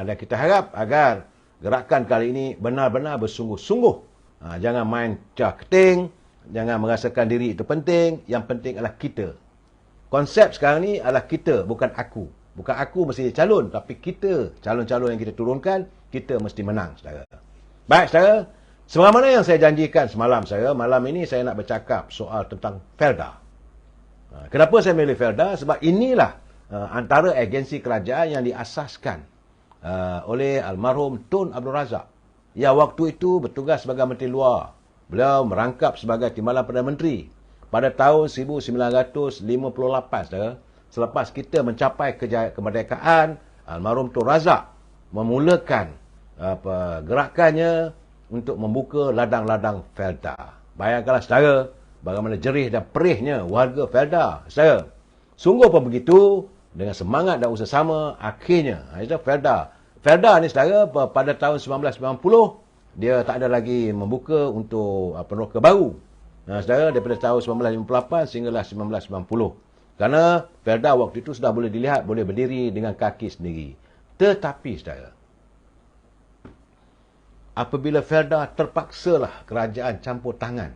Speaker 1: Dan kita harap agar gerakan kali ini benar-benar bersungguh-sungguh. Jangan main cah keting, jangan merasakan diri itu penting. Yang penting adalah kita. Konsep sekarang ni adalah kita, bukan aku. Bukan aku mesti calon, tapi kita, calon-calon yang kita turunkan, kita mesti menang, saudara. Baik, saudara. Sebagaimana yang saya janjikan semalam, saudara, malam ini saya nak bercakap soal tentang Felda. Kenapa saya milih Felda? Sebab inilah antara agensi kerajaan yang diasaskan oleh almarhum Tun Abdul Razak, yang waktu itu bertugas sebagai Menteri Luar. Beliau merangkap sebagai Timbalan Perdana Menteri pada tahun 1958, saudara. Selepas kita mencapai kemerdekaan, almarhum Tun Razak memulakan gerakannya untuk membuka ladang-ladang Felda. Bayangkanlah, saudara, bagaimana jerih dan perihnya warga Felda, saudara. Sungguh pun begitu, dengan semangat dan usaha sama, akhirnya itu Felda ni, saudara, pada tahun 1990 dia tak ada lagi membuka untuk peneroka baru. Saudara, daripada tahun 1958 sehinggalah 1990. Kerana Felda waktu itu sudah boleh dilihat boleh berdiri dengan kaki sendiri. Tetapi, saudara, apabila Felda terpaksalah kerajaan campur tangan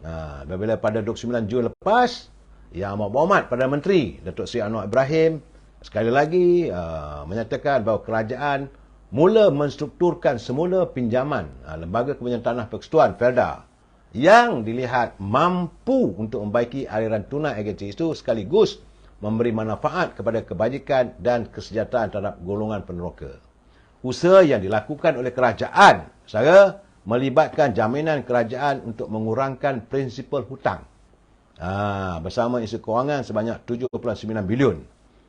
Speaker 1: Apabila pada 29 Jun lepas, Yang Amat Berhormat Perdana Menteri Datuk Seri Anwar Ibrahim sekali lagi menyatakan bahawa kerajaan mula menstrukturkan semula pinjaman Lembaga Kebanyakan Tanah Persekutuan Felda yang dilihat mampu untuk membaiki aliran tunai agensi itu sekaligus memberi manfaat kepada kebajikan dan kesejahteraan terhadap golongan peneroka. Usaha yang dilakukan oleh kerajaan, saudara, melibatkan jaminan kerajaan untuk mengurangkan prinsipal hutang bersama isu kewangan sebanyak 7.9 bilion.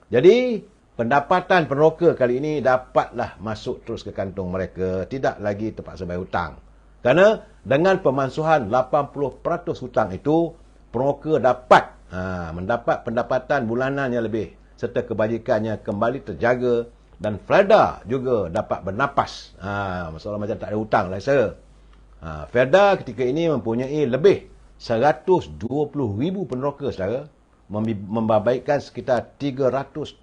Speaker 1: Jadi, pendapatan peneroka kali ini dapatlah masuk terus ke kantung mereka, tidak lagi terpaksa bayar hutang. Kerana dengan pemansuhan 80% hutang itu, peneroka dapat mendapat pendapatan bulanan yang lebih serta kebajikannya kembali terjaga dan Felda juga dapat bernapas. Masalah macam tak ada hutang lah saya. Felda ketika ini mempunyai lebih 120,000 peneroka, saudara, membabaikan sekitar 317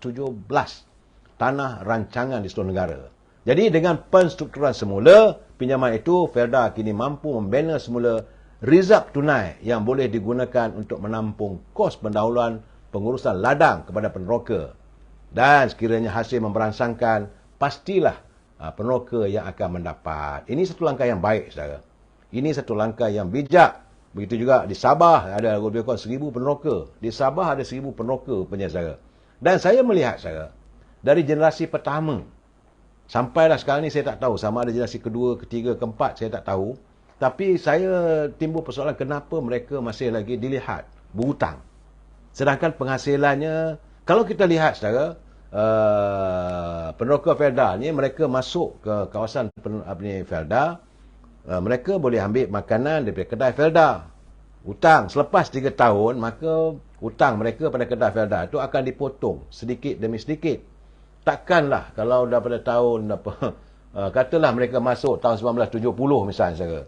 Speaker 1: tanah rancangan di seluruh negara. Jadi dengan penstrukturan semula, pinjaman itu, Felda kini mampu membina semula rizab tunai yang boleh digunakan untuk menampung kos pendahuluan pengurusan ladang kepada peneroka. Dan sekiranya hasil memberansangkan, pastilah peneroka yang akan mendapat. Ini satu langkah yang baik, saudara. Ini satu langkah yang bijak. Begitu juga di Sabah ada lebih kurang 1,000 peneroka. Di Sabah ada 1,000 peneroka punya, saudara. Dan saya melihat, saudara, dari generasi pertama sampailah sekarang ni saya tak tahu sama ada generasi kedua, ketiga, keempat, saya tak tahu. Tapi saya timbul persoalan kenapa mereka masih lagi dilihat berhutang. Sedangkan penghasilannya, kalau kita lihat, saudara, peneroka Felda ni mereka masuk ke kawasan Felda, mereka boleh ambil makanan daripada kedai Felda. Hutang selepas 3 tahun, maka hutang mereka pada kedai Felda itu akan dipotong sedikit demi sedikit. Takkanlah kalau daripada tahun katalah mereka masuk tahun 1970 misalnya, saudara.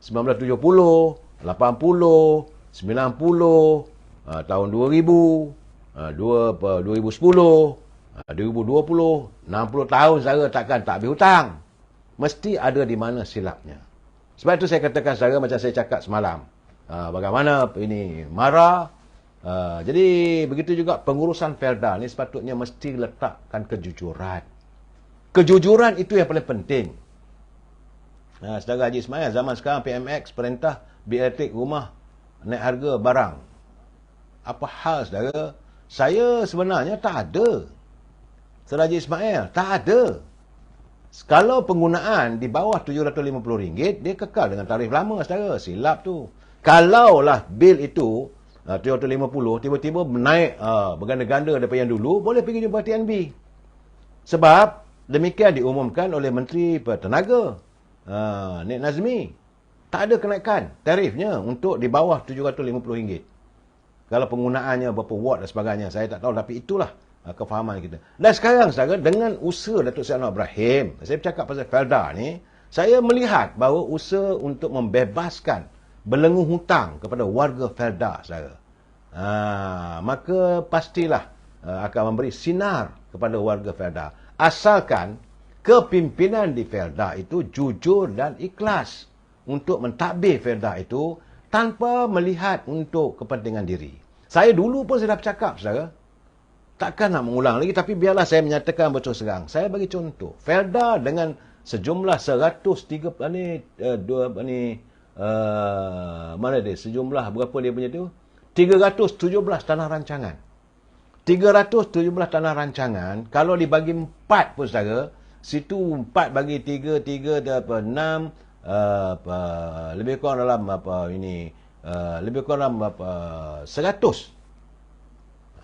Speaker 1: 1970, 80, 90, tahun 2000, 2010, 2020, 60 tahun, saudara, takkan tak habis hutang. Mesti ada di mana silapnya. Sebab itu saya katakan, saudara, macam saya cakap semalam, bagaimana ini marah. Jadi begitu juga pengurusan Felda ni sepatutnya mesti letakkan kejujuran. Kejujuran itu yang paling penting. Saudara Haji Ismail, zaman sekarang PMX perintah bil elektrik rumah naik harga barang. Apa hal, saudara? Saya sebenarnya tak ada. Saudara Haji Ismail, tak ada. Kalau penggunaan di bawah RM750, dia kekal dengan tarif lama, saudara. Silap tu. Kalaulah bil itu RM750 tiba-tiba menaik berganda-ganda daripada yang dulu, boleh pergi jumpa TNB. Sebab demikian diumumkan oleh Menteri Tenaga, Nik Nazmi. Tak ada kenaikan tarifnya untuk di bawah RM750. Kalau penggunaannya berapa watt dan sebagainya, saya tak tahu, tapi itulah kefahaman kita. Dan sekarang, saudara, dengan usaha Datuk Seri Anwar Ibrahim, saya bercakap pasal Felda ni, saya melihat bahawa usaha untuk membebaskan belenggu hutang kepada warga Felda, saudara, maka pastilah akan memberi sinar kepada warga Felda. Asalkan kepimpinan di Felda itu jujur dan ikhlas untuk mentadbir Felda itu tanpa melihat untuk kepentingan diri. Saya dulu pun saya dah bercakap, saudara. Takkan nak mengulang lagi, tapi biarlah saya menyatakan betul serang. Saya bagi contoh. Felda dengan sejumlah 103 mana dia? Sejumlah berapa dia punya tu? 317 tanah rancangan. 317 tanah rancangan, kalau dibagi 4 pun, saudara, situ 4 bagi 3, 6, lebih kurang dalam lebih kurang 100.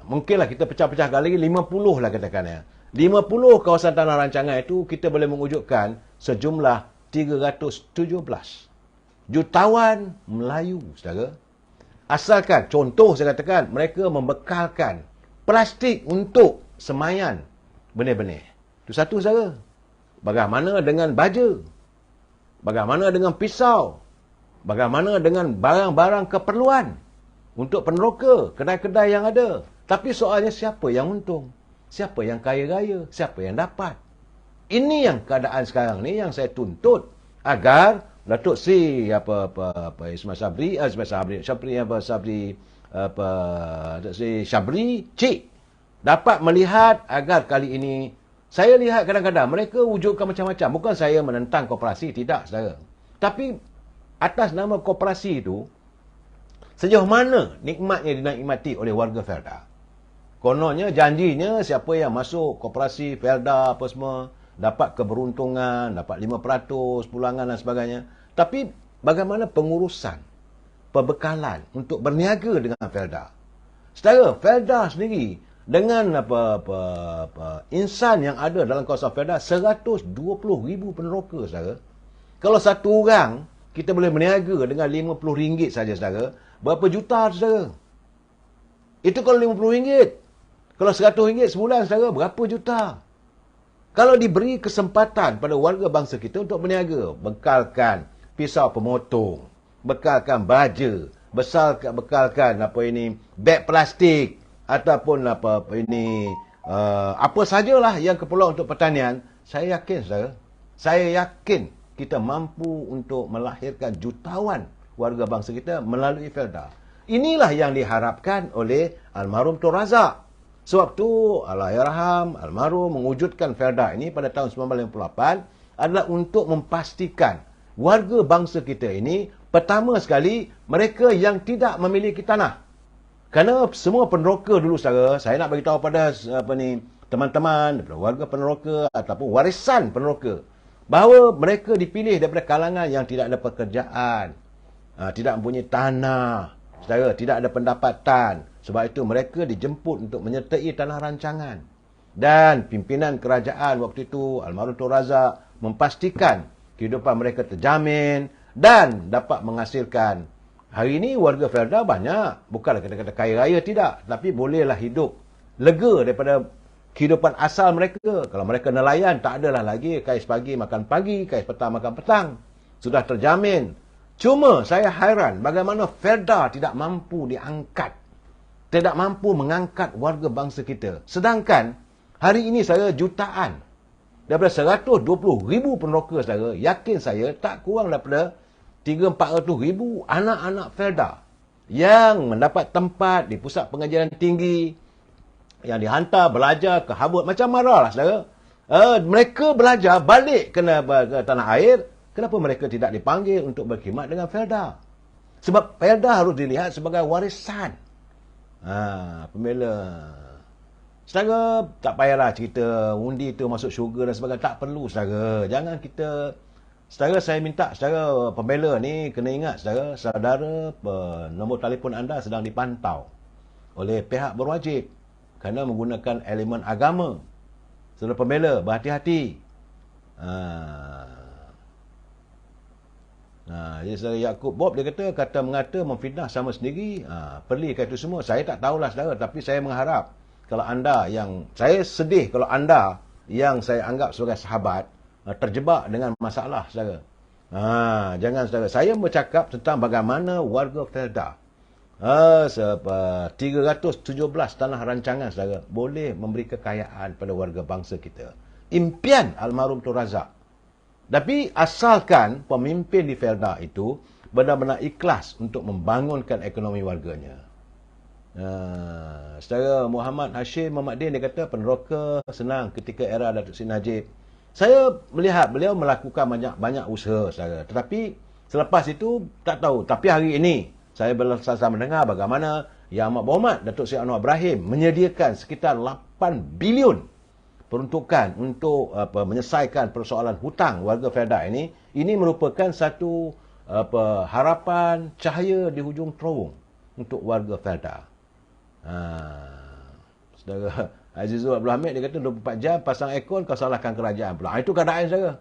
Speaker 1: Mungkinlah kita pecah-pecah lagi 50 lah katakan ya. 50 kawasan tanah rancangan itu kita boleh mewujudkan sejumlah 317 jutawan Melayu, saudara. Asalkan, contoh saya katakan, mereka membekalkan plastik untuk semaian benih-benih. Itu satu, saudara. Bagaimana dengan baja? Bagaimana dengan pisau? Bagaimana dengan barang-barang keperluan untuk peneroka, kedai-kedai yang ada? Tapi soalnya siapa yang untung? Siapa yang kaya raya? Siapa yang dapat? Ini yang keadaan sekarang ni yang saya tuntut agar Datuk Sri Ismail Sabri, Datuk Sri Syabri Cik dapat melihat agar kali ini, saya lihat kadang-kadang mereka wujudkan macam-macam. Bukan saya menentang koperasi, tidak saudara. Tapi atas nama koperasi itu, sejauh mana nikmatnya dinikmati oleh warga Felda. Kononnya, janjinya siapa yang masuk koperasi Felda apa semua dapat keberuntungan, dapat 5% pulangan dan sebagainya. Tapi bagaimana pengurusan, pembekalan untuk berniaga dengan Felda? Saudara, Felda sendiri dengan insan yang ada dalam kawasan Felda 120,000 peneroka, saudara. Kalau satu orang kita boleh berniaga dengan RM50 saja, saudara, berapa juta, saudara? Itu kalau RM50. Kalau RM100 sebulan, saudara, berapa juta? Kalau diberi kesempatan pada warga bangsa kita untuk berniaga, bekalkan pisau pemotong, bekalkan baja, bekalkan beg plastik ataupun apa sajalah yang keperluan untuk pertanian, saya yakin, saudara, saya yakin kita mampu untuk melahirkan jutawan warga bangsa kita melalui Felda. Inilah yang diharapkan oleh almarhum Tun Razak. Sebab tu Allahyarham almarhum mewujudkan Felda ini pada tahun 1958 adalah untuk memastikan warga bangsa kita ini, pertama sekali, mereka yang tidak memiliki tanah. Kerana semua peneroka dulu, saudara, saya nak beritahu pada teman-teman daripada warga peneroka ataupun warisan peneroka, bahawa mereka dipilih daripada kalangan yang tidak ada pekerjaan, tidak mempunyai tanah, saudara, tidak ada pendapatan. Sebab itu mereka dijemput untuk menyertai tanah rancangan. Dan pimpinan kerajaan waktu itu, almarhum Tun Razak, memastikan kehidupan mereka terjamin dan dapat menghasilkan. Hari ini warga Felda banyak, bukanlah kata-kata kaya raya, tidak, tapi bolehlah hidup lega daripada kehidupan asal mereka. Kalau mereka nelayan, tak adalah lagi kais pagi makan pagi, kais petang makan petang. Sudah terjamin. Cuma saya hairan bagaimana Felda tidak mampu diangkat, tidak mampu mengangkat warga bangsa kita. Sedangkan hari ini saya jutaan, daripada 120,000 peneroka, saudara, yakin saya tak kurang daripada 300-400,000 anak-anak Felda yang mendapat tempat di pusat pengajaran tinggi, yang dihantar belajar ke Harvard. Macam marahlah, saudara. Mereka belajar balik ke tanah air. Kenapa mereka tidak dipanggil untuk berkhidmat dengan Felda? Sebab Felda harus dilihat sebagai warisan. Pembela. Saudara, tak payahlah cerita undi tu masuk syurga dan sebagainya. Tak perlu, saudara. Jangan kita... Saudara, saya minta, saudara pembela ni kena ingat, saudara, nombor telefon anda sedang dipantau oleh pihak berwajib kerana menggunakan elemen agama. Saudara pembela, berhati-hati. Jadi saudara Yaakob Bob, dia kata mengata memfitnah sama sendiri. Perlikah itu semua. Saya tak tahulah, saudara, tapi saya mengharap kalau anda yang, saya sedih kalau anda yang saya anggap sebagai sahabat terjebak dengan masalah, saudara. Jangan, saudara. Saya bercakap tentang bagaimana warga Felda 317 tanah rancangan, saudara, boleh memberi kekayaan pada warga bangsa kita. Impian almarhum Tun Razak. Tapi asalkan pemimpin di Felda itu benar-benar ikhlas untuk membangunkan ekonomi warganya. Saudara Muhammad Hashim Muhammadin, dia kata peneroka senang ketika era Datuk Seri Najib. Saya melihat beliau melakukan banyak usaha, saudara. Tetapi selepas itu tak tahu. Tapi hari ini saya bersama mendengar bagaimana Yang Amat Berhormat Datuk Seri Anwar Ibrahim menyediakan sekitar 8 bilion peruntukan untuk menyelesaikan persoalan hutang warga Felda ini. Ini merupakan satu harapan cahaya di hujung terowong untuk warga Felda. Saudara Azizul Abdul Hamid, dia kata 24 jam pasang aircon, kau salahkan kerajaan pula. Itu keadaan, saudara.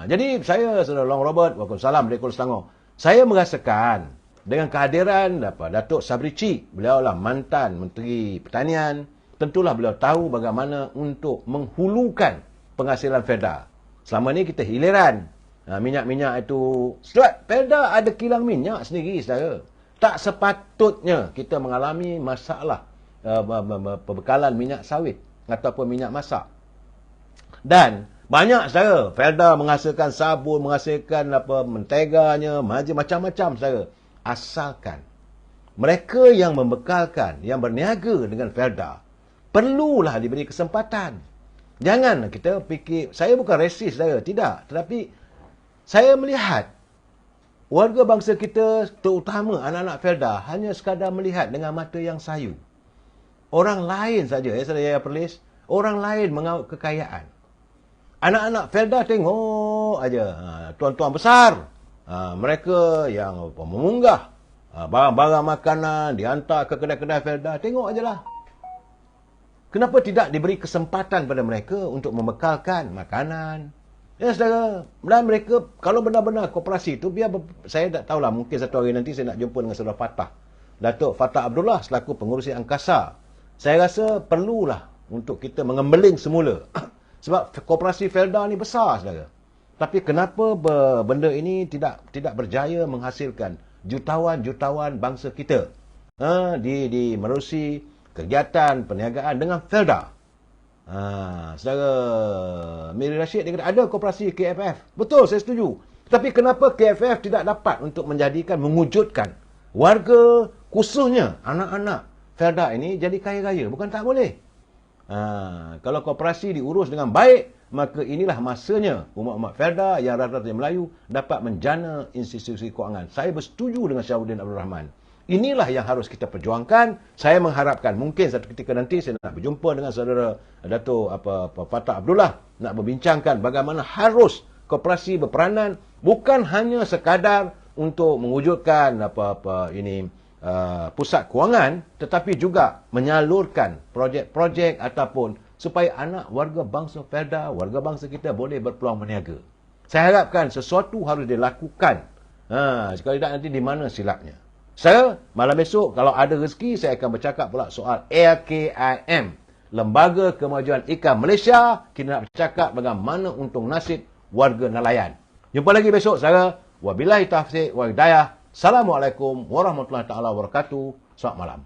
Speaker 1: Jadi saya, saudara Long Robert, waalaikumsalam dari Kuala Selangor, saya merasakan dengan kehadiran Datuk Sabri Cik, beliau lah mantan Menteri Pertanian, tentulah beliau tahu bagaimana untuk menghulukan penghasilan Felda. Selama ni kita hiliran minyak-minyak itu. Sebab Felda ada kilang minyak sendiri, saudara. Tak sepatutnya kita mengalami masalah pembekalan minyak sawit ataupun minyak masak. Dan Banyak saudara. Felda menghasilkan sabun, menghasilkan menteganya, macam-macam saudara. Asalkan mereka yang membekalkan, yang berniaga dengan Felda, perlulah diberi kesempatan. Jangan kita fikir, saya bukan resis saudara, tidak. Tetapi saya melihat warga bangsa kita, terutama anak-anak Felda, hanya sekadar melihat dengan mata yang sayu. Orang lain saja, saya Perlis, orang lain mengaut kekayaan. Anak-anak Felda tengok aja, tuan-tuan besar, mereka yang memunggah barang-barang makanan, dihantar ke kedai-kedai Felda, tengok ajalah. Kenapa tidak diberi kesempatan pada mereka untuk membekalkan makanan? Ya saudara, dan mereka, kalau benar-benar koperasi itu, biar saya tak tahulah, mungkin satu hari nanti saya nak jumpa dengan saudara Fatah, Datuk Fatah Abdullah selaku pengurusi angkasa. Saya rasa perlulah untuk kita mengembeling semula. Sebab koperasi Felda ni besar, saudara. Tapi kenapa benda ini tidak berjaya menghasilkan jutawan-jutawan bangsa kita di menerusi kegiatan perniagaan dengan Felda? Saudara Miri Rashid dia kata ada koperasi KFF. Betul, saya setuju. Tapi kenapa KFF tidak dapat untuk mewujudkan warga, khususnya anak-anak Felda ini jadi kaya raya? Bukan tak boleh. Kalau koperasi diurus dengan baik, maka inilah masanya umat-umat Felda yang rata-rata Melayu dapat menjana institusi kewangan. Saya bersetuju dengan Syahuddin Abdul Rahman. Inilah yang harus kita perjuangkan. Saya mengharapkan mungkin satu ketika nanti saya nak berjumpa dengan saudara Datuk Fatah Abdullah, nak membincangkan bagaimana harus koperasi berperanan, bukan hanya sekadar untuk mewujudkan pusat kewangan, tetapi juga menyalurkan projek-projek ataupun supaya anak warga bangsa Felda, warga bangsa kita boleh berpeluang berniaga. Saya harapkan sesuatu harus dilakukan. Kalau tidak nanti di mana silapnya. Saya malam esok kalau ada rezeki saya akan bercakap pula soal LKIM, Lembaga Kemajuan Ikan Malaysia. Kita nak bercakap bagaimana untung nasib warga nelayan. Jumpa lagi besok saudara. Wabillahi taufiq wal hidayah. Assalamualaikum warahmatullahi taala wabarakatuh. Selamat malam.